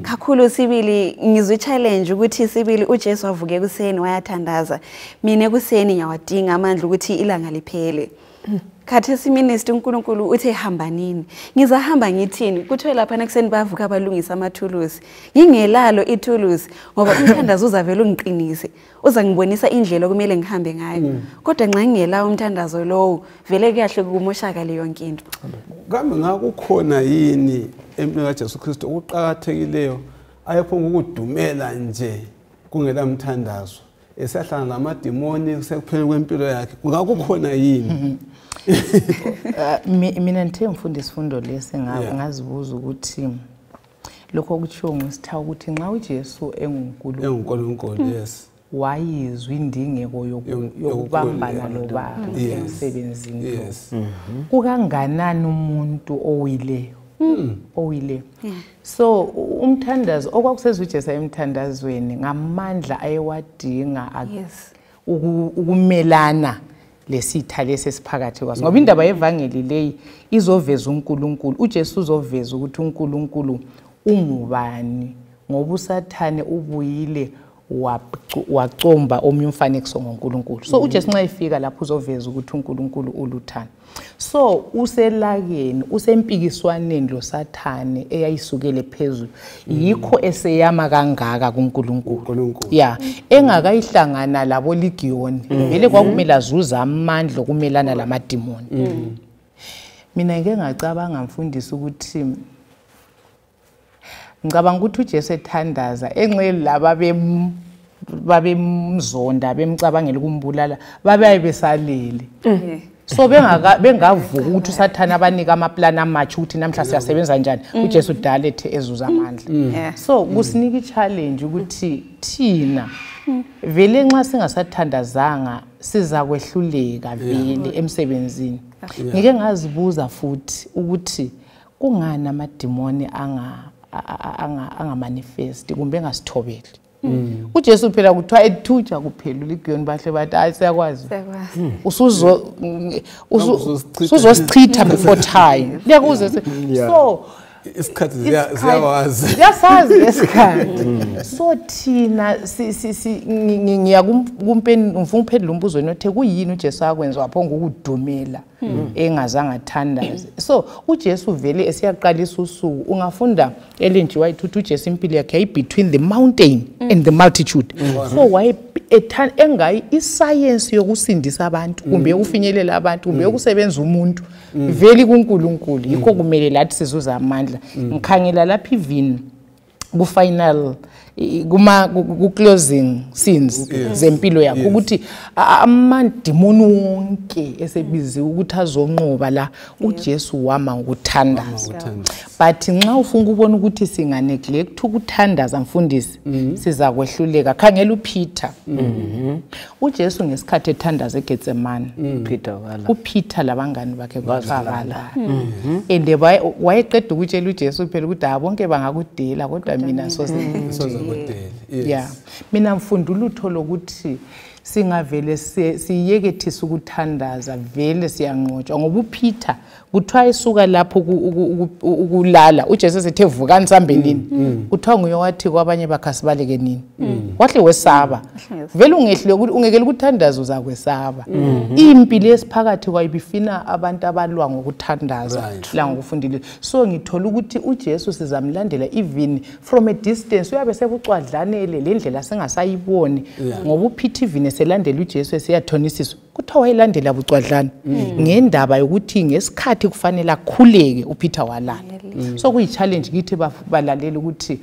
kakhulu sibili ngizwe challenge ukuthi sibili uJesu wavuke ekuseni wayathandaza mina ekuseni ngiyawadinga amandla ukuthi ilanga liphele khathi siminister uNkulunkulu uthe hamba nini ngizahamba ngithini kuthiwe lapha nekuseni bavuka abalungisa amathulusi ngingelalo ithulusi ngoba umthandazo uzavela ungiqinise uza ngibonisa indlela okumele ngihambe ngayo kodwa nxa ngingela umthandazo lowo vele kuyahle kumoshakala yonke into kambe ngakukhona yini empilweni kaJesu Kristu okuqhakathekileyo ayephonga ukudumela nje kungela mthandazo esahlala namadimoni sekuphela kwempilo yakhe ngakukhona yini mina ngithe ngifunda isifundo lesi ngazibuza ukuthi lokho okutshiwo ngusitha ukuthi nxa uJesu engunkulunkulu yes wayizwa indingeko yokubambana lobaba emsebenzini kukanganani umuntu owileyo so umthandazo okwakuseza uJesu emthandazweni ngamandla ayewadinga ukumelana lesitha lesesiphakathi kwaso ngoba indaba yevangeli leyi izoveza uNkulunkulu uJesu uzoveza ukuthi uNkulunkulu ungubani ngoba uSathane ubuyile wacomba omnye umfanekiso ngoNkulunkulu so uJesu nxa efika lapho uzoveza ukuthi uNkulunkulu uluthando so uselakeni usempikiswaneni loSathane eyayisukele phezulu yikho eseyama kangaka kuNkulunkulu engakayihlangana labo Legion vele kwakumele azuza amandla okumelana lamadimoni mina ngeke ngacabanga mfundisi ukuthi ngicabanga ukuthi uJesu ethandaza enxele laba babemzonda bemcabangela ukumbulala babaye besalele so bengavuka ukuthi uSathane abanika amaplani amatsha ukuthi namhla siyasebenza njani uJesu dala ethe ezuza amandla. So kusinika ichallenge ukuthi thina vele nxa singasathandazanga siza kwehluleka vele emsebenzini. Ngike ngazibuza futhi ukuthi kungani amadimoni anga manifest kumbe engasithobeli. uJesu phela kuthiwa ethuja kuphela ligiyoni bahle bathi hayi siyakwazi usuzosichitha before time liyakuze so isikhathi ziyawazi siyasazi lesikhathi so thina ngiyakumphendula umfunguphendula umbuzo nothe kuyini uJesu akwenza waphonga ukudumela engazange athandaze. So uJesu vele esiyaqalisa usuku ungafunda eLearn wayithuthi uJesu impilo yakhe yayi between the mountain and the multitude. So waye engayi iscience yokusindisa abantu kumbe ukufinyelela abantu kumbe ukusebenza umuntu vele kuNkulunkulu yikho kumele lathi sizuza amandla. Ngikhangela lapha even ku final ku closing scenes zempilo yakho ukuthi amadimoni wonke esebiziwe ukuthi azonqoba la uJesu wama ngokuthandaza. But nxa ufuna ukubona ukuthi singa neglect ukuthandaza mfundisi siza kwehluleka. Khangela uPeter. uJesu ngesikhathi ethandaza eGetsemane uPeter labangani bakhe baqala and wayeqeda ukutshela uJesu phela ukuthi bonke bangakudela kodwa mina yeah mina mfunda ulutho lokuthi singavele siyekethisa ukuthandaza vele siyanqotshwa ngoba uPeter kuthiwa esuka lapho ukulala uJesu sethe vuka nsambelini kuthiwa nguye wathi kwabanye bakhasibaleke nini wahle wesaba vele ungehlile ukuthi ungekela ukuthandaza uzakwesaba. Impilo esiphakathi kwayibifina abantu abalwa ngokuthandaza la ngokufundile. So ngithola ukuthi uJesu sizamlandela even from a distance uyabe sebucwadlanele lendlela singasayiboni ngoba uPeter even selandela uJesu esiyathonisiswa kuthiwa wayelandela bucwadlana ngendaba yokuthi ngesikhathi kufanele akhuleke uPeter walala. So kuyi-challenge kithi balalela ukuthi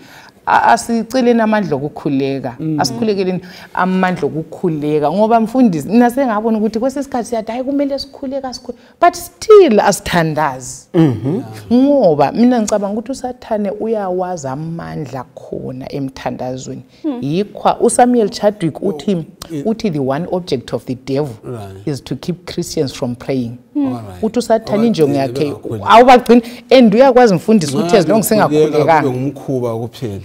asiceleni amandla okukhuleka asikhulekeni amandla okukhuleka ngoba mfundisi mina sengabona ukuthi kwesisikhathi siyathi hayi kumele sikhuleka but still asithandazi ngoba mina ngicabanga ukuthi uSathane uyawazi amandla khona emthandazweni. Yikho uSamuel Chadwick uthi the one object of the devil is to keep Christians from praying. Uthi uSathane injongo yakhe awubagcina and uyakwazi mfundisi ukuthi ezilonke singakhulekanga umkhuba kuphela.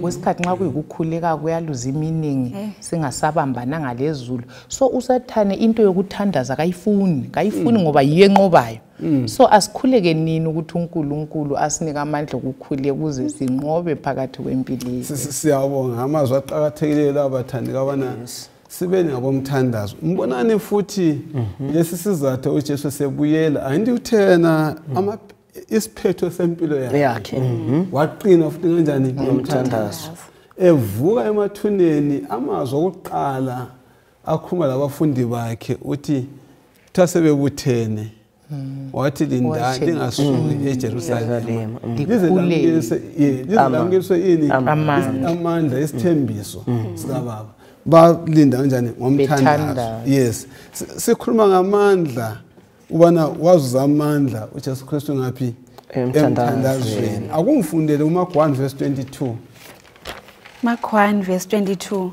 Kwesikhathi nxa kuyikukhuleka kuyaluza iminingi singasabambana ngalezulu. So uSathane into yokuthandaza kayifuni ngoba yiyo enqobayo. So asikhuleke nini ukuthi uNkulunkulu asinika amandla okukhuleka ukuze sinqobe phakathi kwempilo. Siyabonga amazwi aqhakathekile labathandi kabana sibe ngabomthandazo. Mbonani futhi lesi sizathu uJesu sebuyela ayindi uthena isiphetho sempilo yakhe waqina futhi kanjani ngomthandazo evuka emathuneni amazwi okuqala akhuluma labafundi bakhe uthi thasebebuthene wathi lindani lingasuki eJerusalema lizelangeliswe ini amandla isithembiso sikababa balinda kanjani ngomthandazo. Yes sikhuluma ngamandla ubana wazuza amandla uJesu Kristu ngaphi emthandazweni. Akungifundele uMark 1 verse 22. Mark 1 verse 22.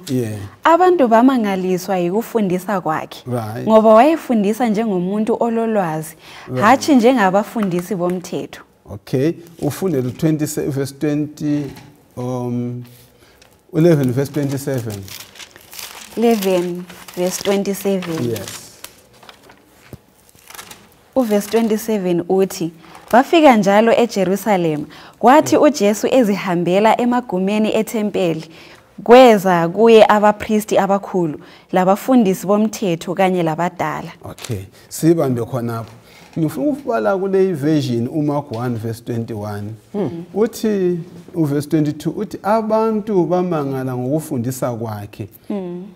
Abantu bamangaliswa yikufundisa kwakhe ngoba wayefundisa njengomuntu ololwazi hathi njengabafundisi bomthetho. Okay ufundele 20 verse 20 11 verse 27. 11 verse 27. Yes. Verse 27 uthi bafika njalo eJerusalema kwathi uJesu ezihambela emagumeni ethempeli kweza kuye abapristi abakhulu labafundisi bomthetho kanye labadala. Okay sibambe khonapho ngifuna ukubala kule version uMark 1 verse 21 uthi uverse 22 uthi abantu bamangala ngokufundisa kwakhe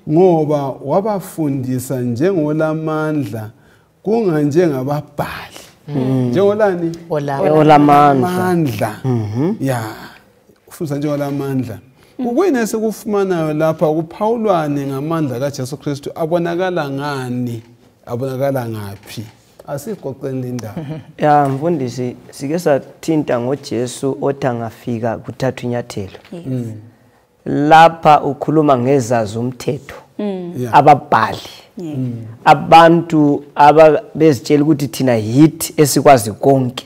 ngoba wabafundisa njengolamandla kunganjengababhali njengolani olamandla ufundisa njengolamandla. Ukuyini esikufumanayo lapha kuphawulwane ngamandla kaJesu Kristu abonakala ngani abonakala ngaphi asiqoqeni indaba. Ya mfundisi sike sathinta ngoJesu othi angafika kuthathwa inyathelo. Lapha ukhuluma ngezazi umthetho. Ababhali. Abantu abezitshela ukuthi thina yithi esikwazi konke.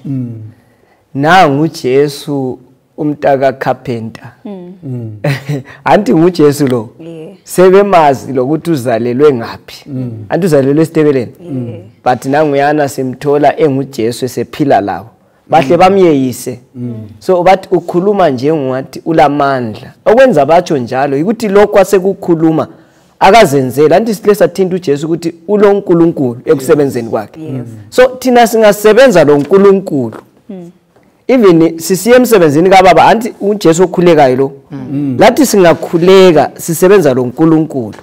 Nangu uJesu umntaka carpenter. Anti nguJesu lo. Sebemazi lokuthi uzalelwe ngapi. Anti uzalelwe eSitebeleni. But nanguyana simthola enguJesu esephila lawo. Bahle bamyeyise. So bathi ukhuluma njengowathi ulamandla. Okwenza batsho njalo ukuthi lokho asekukhuluma akazenzela anti silesa thinta uJesu ukuthi uloNkulunkulu ekusebenzeni kwakhe. So thina singasebenza loNkulunkulu. Even sisiye emsebenzini kaBaba anti uJesu okhulekayo lo. Lathi singakhuleka sisebenza loNkulunkulu.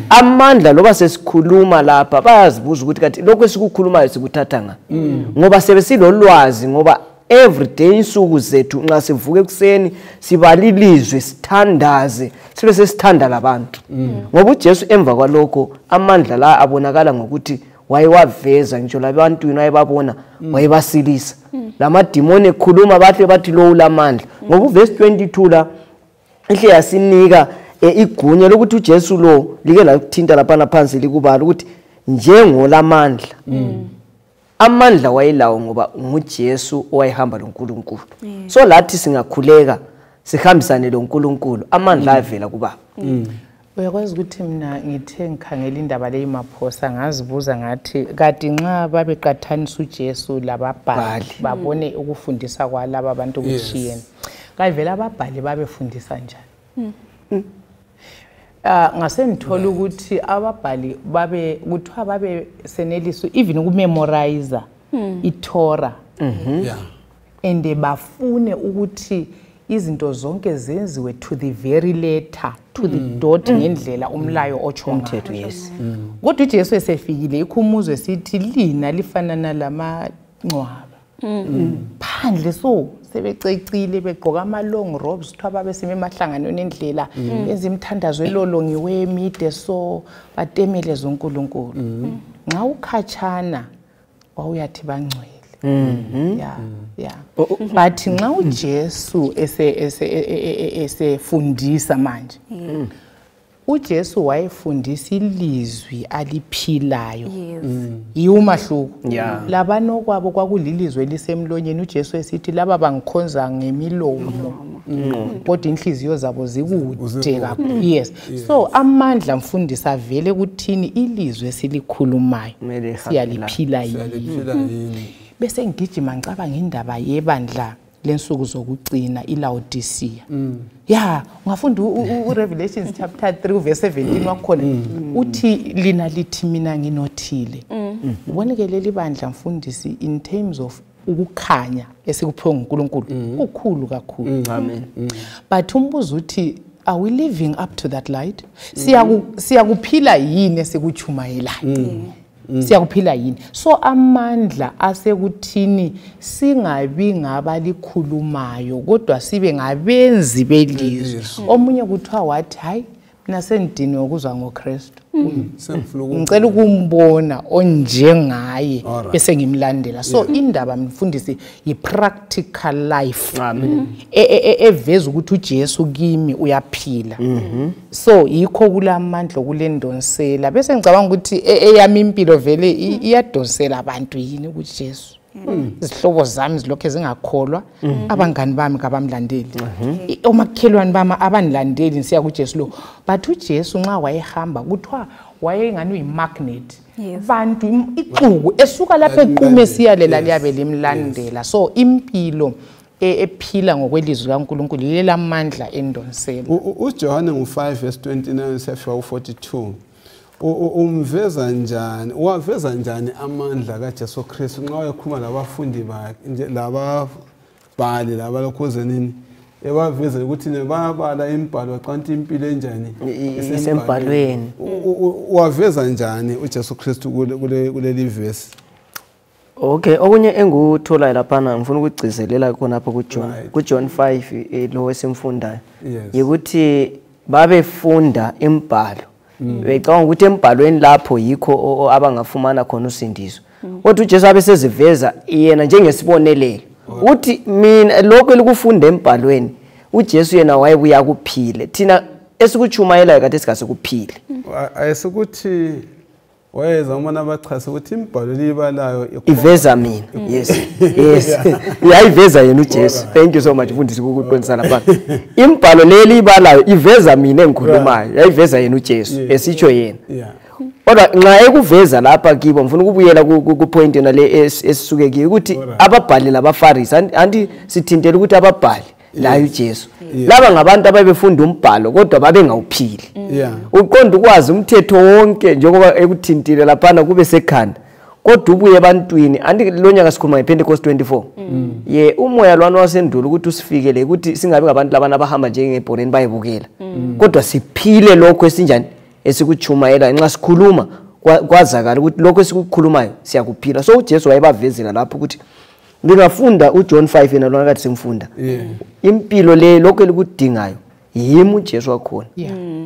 Amandla loba sesikhuluma lapha bayazibuza ukuthi kathi lokho esikukhulumayo sikuthatha nga. Ngoba sebesilolwazi ngoba everyday insuku zethu nxa sivuka ekseni sibalilizwe sithandaze sibe sesithanda labantu. Ngoba uJesu emva kwalokho amandla la abonakala ngokuthi wayewaveza ngitsho labantu ayebabona wayebasilisa. Lamadimoni ekhuluma bahle bathi lo ulamandla. Ngoba uverse 22 la ihle yasinika igunya lokuthi uJesu lo like la ukuthinta lapha phansi likubala ukuthi njengolamandla. Amandla wayelawo ngoba nguJesu owayehamba loNkulunkulu. So lathi singakhuleka sihambisane loNkulunkulu amandla avela kuBaba. Uyakwazi ukuthi mina ngithe ngikhangela indaba le iMaphosa ngazibuza ngathi kati nxa babeqathanisa uJesu lababhali babone ukufundisa kwalabo abantu ukushiyene. Kayivela ababhali babefundisa njani? Ngasengithola ukuthi ababhali kuthiwa babe seneliso even ukumemorize iTorah. And bafune ukuthi izinto zonke zenziwe to the very letter, to the dot ngendlela umlayo otsho umthetho. Yes. Kodwa uJesu esefikile ikhumuzwe sithi lina lifanana lamangcwaba. Phandle so sebececile begqoka ama long robes thwa besime emahlanganweni endlela benza imthandazo elolongiwe emide so batemele zoNkulunkulu. Nxa ukhatshana wawuyathi bangcwele. But nxa uJesu esefundisa manje uJesu wayefundisa ilizwi aliphilayo. Yiumahluko. Labano kwabo kwakulilizwe lisemlonyeni uJesu esithi laba bangikhonza ngemilomo kodwa inhliziyo zabo zikude kakhulu. Yes. So amandla mfundisa vele kuthini ilizwe esilikhulumayo siyaliphila yini. Bese ngigijima ngicabanga indaba yebandla lensuku zokucina iLaodicea. Ungafunda uRevelations chapter 3 verse 17 wakhona uthi lina lithi mina nginothile. Uboneke leli bandla mfundisi in terms of ukukhanya esikuphiwe nguNkulunkulu ukhulu kakhulu. Amen. But umbuzo uthi are we living up to that light? Siyakuphila yini esikuchumayelayo? Siyakuphila yini? So amandla asekuthini singabi ngabalikhulumayo kodwa sibe ngabenzi belizwe. Omunye kuthiwa wathi hayi mina sendini ukuzwa ngoKristu. Ngicela ukumbona onjengaye bese ngimlandela. So indaba mfundisi yi-practical life. Eveza ukuthi uJesu kimi uyaphila. So yikho kulamandla kulendonsela. Bese ngicabanga ukuthi eyami impilo vele iyadonsela abantu yini kuJesu. Izihlobo zami zilokho ezingakholwa abangani bami kabamlandeli. Omakhelwane bami abanilandeli siya kuJesu lo. But uJesu nxa wayehamba kuthiwa wayengani uyimagnet. Abantu ixuku esuka lapha equme siyalela liyabe limlandela. So impilo ephila ngokwelizwi kaNkulunkulu ilela amandla endonsela. uJohane ngo5 verse 29 sefika u42 umveza njani waveza njani amandla kaJesu Kristu nxa wayekhuluma labafundi bakhe nje lababhali labalokhozenini ebaveza ukuthi bayabala imbhalo qanti impilo enjani isembhalweni waveza njani uJesu Kristu kuleli verse. Okay, okunye enguthola lapha ngifuna ukugcizelela khona lapha kuJohn 5 lo wesimfundayo ukuthi babefunda imbhalo becabanga ukuthi embhalweni lapho yikho abangafumana khona usindiso kodwa uJesu abe seziveza yena njengesibonelelo uthi mina lokho elikufunda embhalweni uJesu yena wayebuya kuphile thina esikuchumayelayo kade sigase kuphile ayesekuthi wayeza umana abachase ukuthi imbhalo libalayo iveza mina yes uyayiveza yena uJesu thank you so much mfundisi ukuqonisa lapha imbhalo leli ibalayo iveza mina engikhulumayo yayiveza yena uJesu esitsho yena kodwa nxa ekuveza lapha kibo ngifuna ukubuyela ku point yona le esisuke kiyo ukuthi ababhali labaFarisi anti sithintela ukuthi ababhali la uJesu laba ngabantu ababefunda umbhalo kodwa babengawuphili uqonda ukwazi umthetho wonke njengoba ekuthintile lapha kube sekhanda kodwa ubuye ebantwini anti lonyaka sikhuluma ngePentecost 24 ye umoya lwana wasendulo ukuthi usifikele ukuthi singabe ngabantu labana abahamba njengebhoreni bayebukela kodwa siphile lokho esinjani esikuchumayela nxa sikhuluma kwazakala ukuthi lokho esikukhulumayo siyakuphila so uJesu wayebavezela lapho ukuthi ngingafunda uJohn 5 yena lona kade simfunda impilo le lokho elikudingayo yimi uJesu wakhona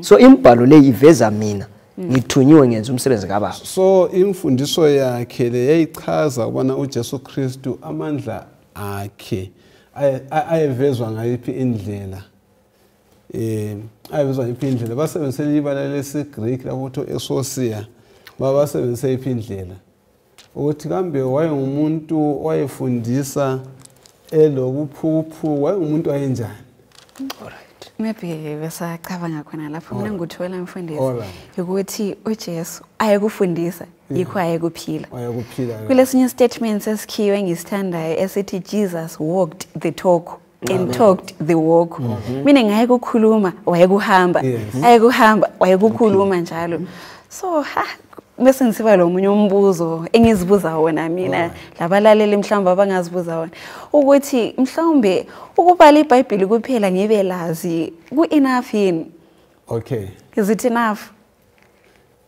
so imbhalo le iveza mina ngithunyiwe ngenza umsebenzi kaBaba so imfundiso yakhe le yayichaza ubona uJesu Kristu amandla akhe ayevezwa ngayiphi indlela ayevezwa ngayiphi indlela basebenzise ibala lesiGreek lapho esosia babasebenzise iphi indlela ukuthi kambe wayengumuntu wayefundisa elokuphuphu wayengumuntu wayenjani maybe besacabanga khona lapho mina nguthola mfundisi ukuthi uJesu ayekufundisa yikho ayekuphila kulesinye statement esikhiwe ngisithandayo esithi Jesus walked the talk and talked the walk mina ngayekukhuluma wayekuhamba ayekuhamba wayekukhuluma njalo so bese ngisiba lo munye umbuzo engizibuza wona mina labalaleli mhlawumbe abangazibuza wona ukuthi mhlawumbe ukubala iBhayibheli kuphela ngibe lazi ku-enough yini okay is it enough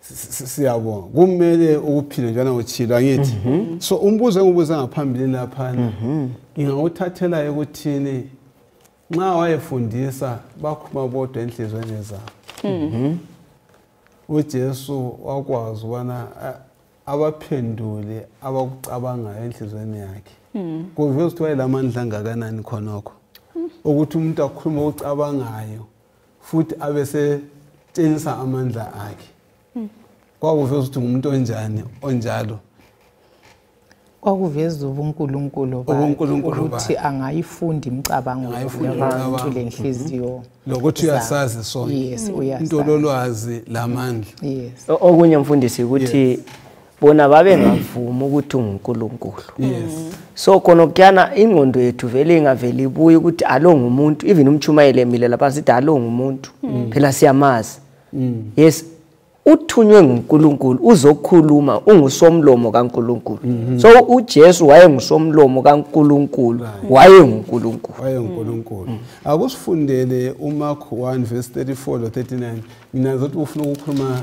siyabonga kumele ukuphila njalo ngochilo ngithi so umbuzo engibuza ngaphambili lapha ngingawuthathela ukuthini nxa wayefundisa bakhuma bodwa enhlizweni zabo uJesu wakwazi ubana abaphendule abakucabangayo enhlizweni yakhe kuveza ukuthi wayelamandla angakanani khonokho ukuthi umuntu akhuluma ukucabangayo futhi abese tshengisa amandla akhe kwakuveza ukuthi umuntu onjalo kwakuveza ubuNkulunkulu ukuthi angayifunda imicabango yabantu lenhliziyo lokuthi uyasazi sona into lolwazi lamandla okunye mfundisi ukuthi bona babengavuma ukuthi uNkulunkulu so konokuyana ingqondo yethu vele ingaveli ibuye ukuthi alo ngumuntu even umchumayele emile lapha sithi alo ngumuntu phela siyamazi yes uthunywe nguNkulunkulu uzokhuluma ungusomlomo kaNkulunkulu so uJesu wayengusomlomo kaNkulunkulu wayenguNkulunkulu akusifundele uMark 1 verse 34 lo 39 mina zothi ufuna ukukhuluma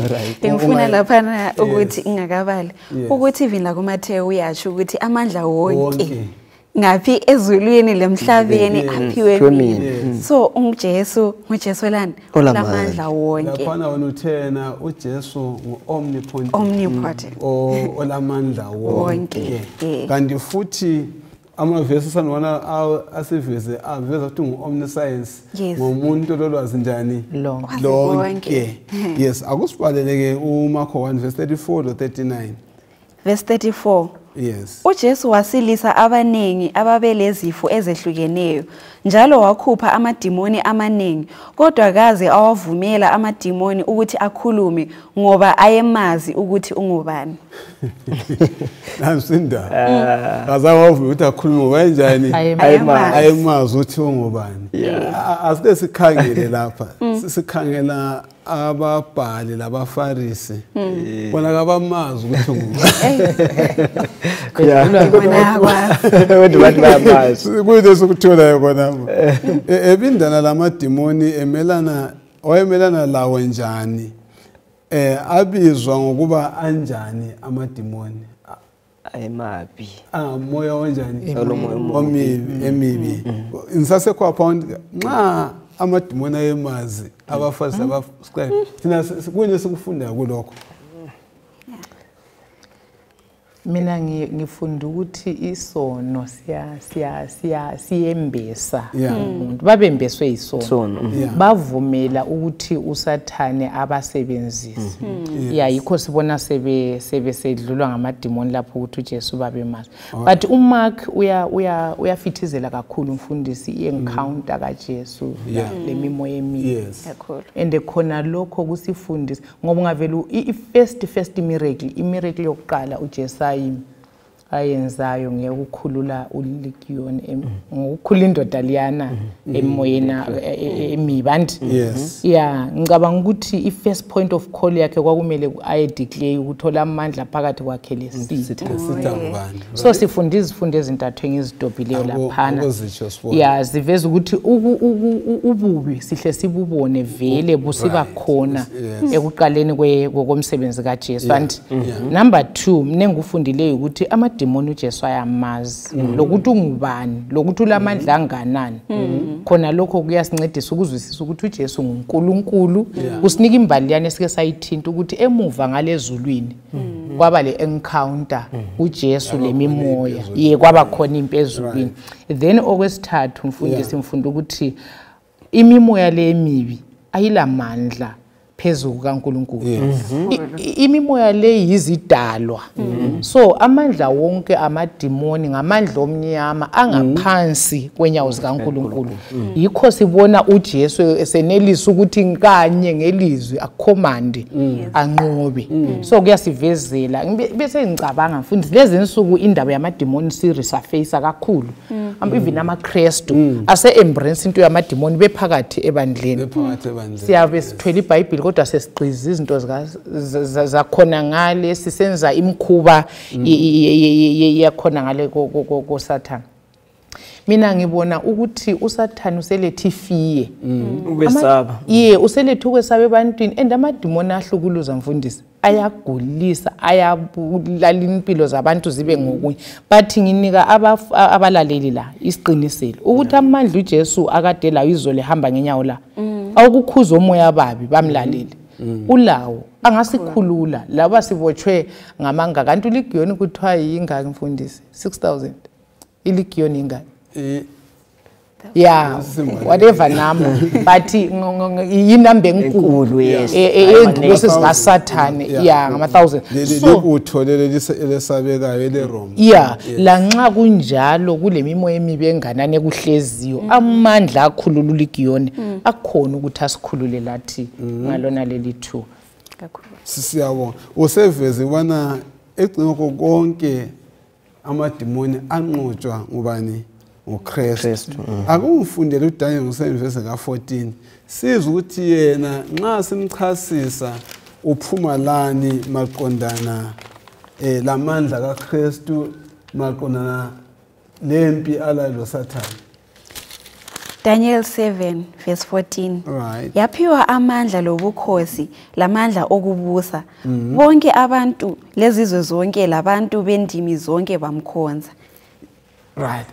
right ngifuna lapha ukuthi ingakabali ukuthi even la kuMathewu uyasho ukuthi amandla wonke ngaphi ezulwini lemhlabeni aphiwe mina so uJesu lani lamandla wonke lapha wona uthena uJesu omnipotent olamandla wonke kanti futhi amavesi sanibona asiveze aveza ukuthi ngu-omniscience ngomuntu lolwazi njani lonke yes akusibaleleke uMarko 1 verse 34 lo 39 verse 34 yes uJesu wasilisa abanengi ababelezifo ezehlukeneyo njalo wakhupha amadimoni amaningi kodwa kaze awavumela amadimoni ukuthi akhulume ngoba ayemazi ukuthi ungubani nansinda kaze awavumela ukuthi akhulume ngoba enjani ayemazi ukuthi ungubani asike sikhangele lapha sikhangela ababhali labaFarisi bona kabamazi ukuthi ungubani kude sokuthola kona ebindana lamadimoni wayemelana lawo njani abizwa ngokuba anjani amadimoni ayemabi moya onjani emibi insasekho aphound nxa amadimoni ayemazi abaFarisi abascribe thina kuyini sikufunda kulokho mina ngifunda ukuthi isono siyembesa umuntu babembeswe isono bavumela ukuthi usathane abasebenzisi yikho sibona sebesedlulwa ngamadimoni lapho ukuthi uJesu babemazi but uMark uyafithizela kakhulu umfundisi i-encounter kaJesu lemimoya emibi and khona lokho kusifundisa ngoba ngavela i-first miracle yokuqala uJesu ayenzayo ngekukhulula uLegion ngokukhulula indoda liyana emoyeni emibandi ngicabanga ukuthi i-first point of call yakhe kwakumele ayedeclare ukuthola amandla phakathi kwakhe lesitha so sifunda izifundo ezintathu engizidobhileyo laphana ziveza ukuthi ububi sihle sibubone vele busiba khona ekuqaleni komsebenzi kaJesu and number 2 mina ngufundileyo ukuthi amadimoni uJesu ayamazi lokuthi ungubani lokuthi ulamandla anganani khona lokho kuyasincedisa ukuzwisisa ukuthi uJesu nguNkulunkulu kusinika imbali yana esike sayithinta ukuthi emuva ngalezulwini kwaba le encounter uJesu lemimoya kwaba khona impezulwini then okwesithathu mfundisi mfunda ukuthi imimoya le emibi ayilamandla phezulu kaNkulunkulu imimoya le yizidalwa so amandla wonke amadimoni ngamandla omnyama angaphansi kwenyawo zikaNkulunkulu yikho sibona uJesu esenelisa ukuthi nkanye ngelizwi akhomande anqobe so kuyasivezela bese ngicabanga mfundisi lezi insuku indaba yamadimoni sirisurface kakhulu even amaKristu ase embrace into yamadimoni bephakathi ebandleni siyabe sithwele iBhayibheli kodwa sesiqiza izinto zakhona ngale sisenza imkhuba yakhona ngale koSathane mina ngibona ukuthi uSathane uselethe ifiye ukwesaba uselethe ukwesaba ebantwini and amadimoni ahlukuluza mfundisi ayagulisa ayabulala impilo zabantu zibe ngokunye but nginika abalaleli la isiqiniselo ukuthi amandla uJesu akade la izolo ehamba ngenyawo la awukukhuza umoya ababi bamlaleli ulawo angasikhulula laba sibotshwe ngamanga kanti uLegion kuthiwa yingaki mfundisi 6000 iLegion ingaki whatever number but yinamba enkulu endlusi zikaSathane ngama-1000 so utholele lesabekayo eleRoma lanxa kunjalo kulemimoya emibi enganane kuhleziyo amandla akhulula uLegion akhona ukuthi asikhulule lathi ngalona leli 2 kakhulu siyabonga useveze ubana egcineko konke amadimoni anqotshwa ngubani uKristu akumfundele uDaniel ngosevese ka14 sizwe ukuthi yena nxa simchasisa uphuma lani maqondana lamandla kaKristu maqondana lempi alalo Sathane Daniel 7 verse 14 yaphiwa amandla lobukhosi lamandla okubusa bonke abantu lezizwe zonke labantu bendimi zonke bamkhonza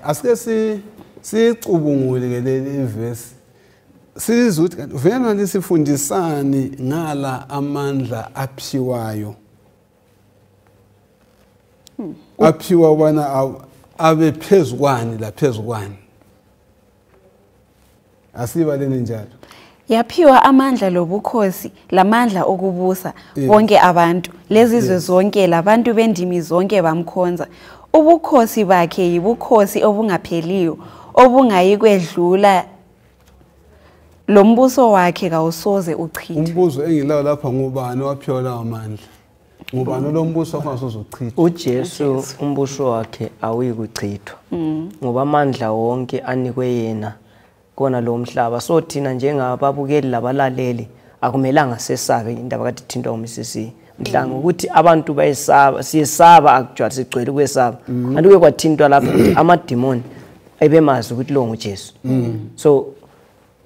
asike sicubungule ke leli verse sizwe ukuthi kanti vele lisifundisani ngala amandla aphiwayo aphiwa ubana abe phezukwane la phezukwane asibaleni njalo yaphiwa amandla lobukhosi lamandla okubusa bonke abantu lezizwe zonke labantu bendimi zonke bamkhonza ubukhosi bakhe yibukhosi obungapheliyo obungayikwedlula lombuso wakhe kawusoze uchithwe umbuzo engilawo lapha ngubani waphiwa lawo amandla ngubani lo mbuso akwasoze uchithwe uJesu umbuso wakhe awuyikuchithwa ngoba amandla wonke anikwe yena kona lo mhlaba so thina njengababukeli labalaleli akumelanga sesabe indaba kade thintwa uMsisi mhlanga ukuthi abantu bayesaba siyesaba akujwayele sigcwele kwesaba anduke kwathintwa lapho ukuthi amadimoni ayebemazi ukuthi lo nguJesu so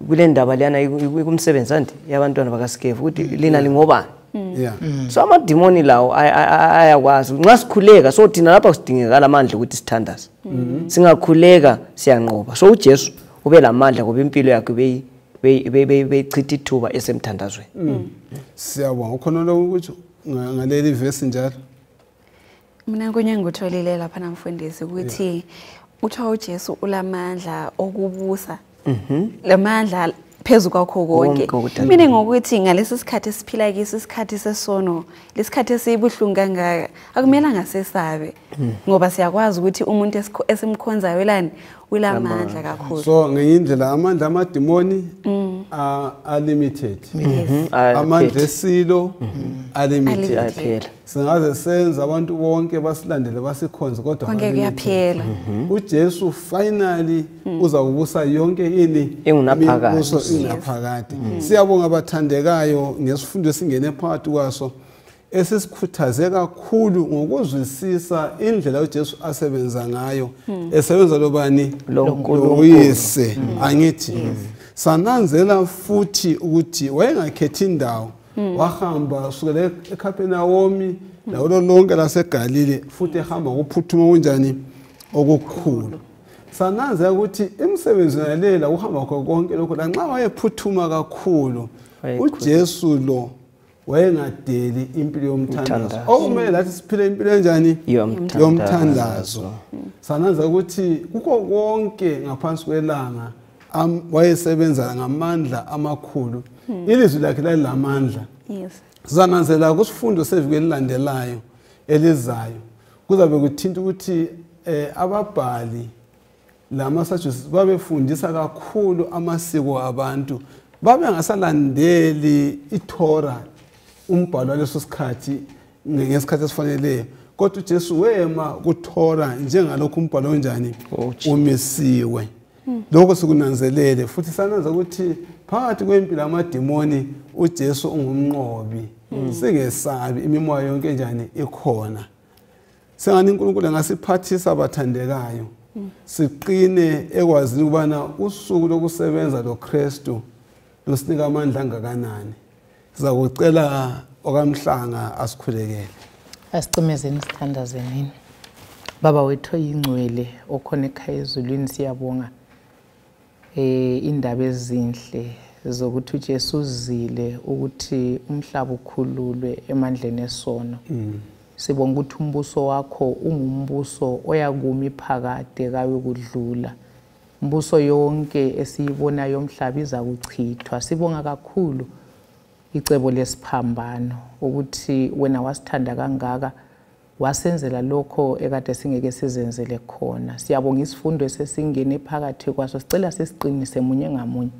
kule ndaba lana kumsebenzi andi yabantwana bakaSkevu ukuthi lina lingobani so amadimoni lawo ayakwazi nxa sikhuleka so thina lapha sidingekala amandla ukuthi sithandaze singakhuleka siyanqoba so uJesu ube lamandla ngoba impilo yakhe beyichitha ithuba esemthandazweni siyabonga ukhona lokho ukuthi ngaleli verse njalo Mina kunye ngutholile lapha namfundisi ukuthi uthiwa uJesu ulamandla okubusa. Lamandla phezu kwakho konke. Mina ngokuthi ngalesi sikhathi esiphila kiso, isikhathi sesono, lesikhathi esibuhlungu kangaka, akumela ngasesabe ngoba siyakwazi ukuthi umuntu esimkhonzayo elani ulamandla kakhulu. So ngeyindlela amandla amadimoni are limited. Amandla esilo are limited. Singaze senza abantu bonke basilandele basikhonze kodwa konke kuyaphela. uJesu finally uzawubusa yonke ini ingunaphakade. Siyabonga abathandekayo ngesifundo esingene phakathi kwaso esisikhuthaze kakhulu ngokuzwisisa indlela uJesu asebenza ngayo, esebenza lobani loyise angithi. Sananzela futhi ukuthi wayengakhethi indawo, wahamba sukela eKapernaum lawo lonke laseGalile futhi ehamba ukuphuthuma kunjani okukhulu. Sananzela ukuthi imisebenzi yalela uhamba konke lokho lanxa wayephuthuma kakhulu uJesu lo wayengadeli impilo yomthandazo. Okumele lathi siphile impilo enjani yomthandazo. Sananzela ukuthi kuko konke ngaphansi kwelanga wayesebenza ngamandla amakhulu. Ilizwi lakhe lalamandla. Yes. Sananzela kusifundo seviki elilandelayo elizayo kuzabe kuthinta ukuthi ababhali lamaSadducees babefundisa kakhulu amasiko abantu, babe ngasalandeli iTorah umbhalo waleso sikhathi ngesikhathi esifaneleyo, kodwa uJesu wema kuTorah njengalokho umbhalo onjani umisiwe. Lokho sikunanzelele futhi sananza ukuthi phakathi kwempilo amadimoni uJesu ungumnqobi. Singesabi imimoya yonke njani ikhona. Sengani uNkulunkulu ngasiphathisa abathandekayo. Siqine ekwazini ukubana usuku lokusebenza loKristu lusinika amandla angakanani. Sizakucela okamhlanga asikhulekele. Asicimezeni sithandazeni. Baba wethu oyingcwele okhona ekhaya ezulwini siyabonga indaba ezinhle zokuthi uJesu uzile ukuthi umhlaba ukhululwe emandleni esono. Sibonga ukuthi umbuso wakho ungumbuso oyakumi phakade kawe kudlula. Umbuso yonke esiyibona yomhlaba iza kuchithwa. Sibonga kakhulu icebo lesiphambano ukuthi wena wasithanda kangaka wasenzela lokho ekade singeke sizenzele khona. Siyabonga isifundo esesingene phakathi kwaso, sicela sesiqinise munye ngamunye.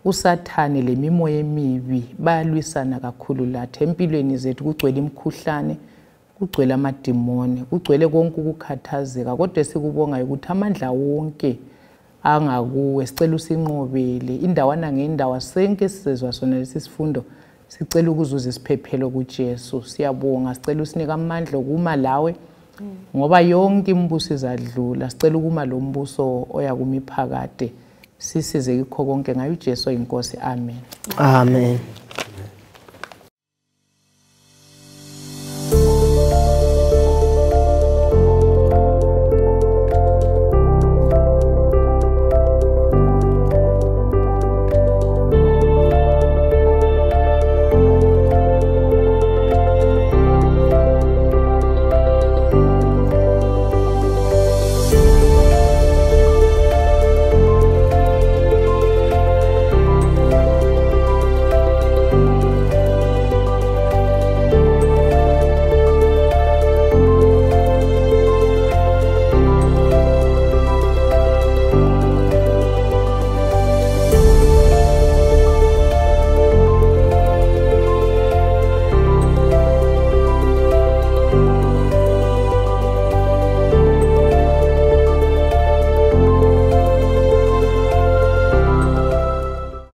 Usathane lemimoya emibi bayalwisana kakhulu lathi empilweni zethu, kugcwele imikhuhlane, kugcwele amadimoni, kugcwele konke ukukhathazeka, kodwa sikubonga ukuthi amandla wonke angakuwe. Sicela usinqobele indawana ngendawo sonke sizezwa sona lesi sifundo. Sicela ukuzuza isiphephelo kuJesu. Siyabonga, sicela usinike amandla okuma lawe ngoba yonke imibuso izadlula. Sicela ukuma lo mbuso oyakumi phakade. Sisize kikho konke ngayo uJesu oyinkosi. Amen. Amen.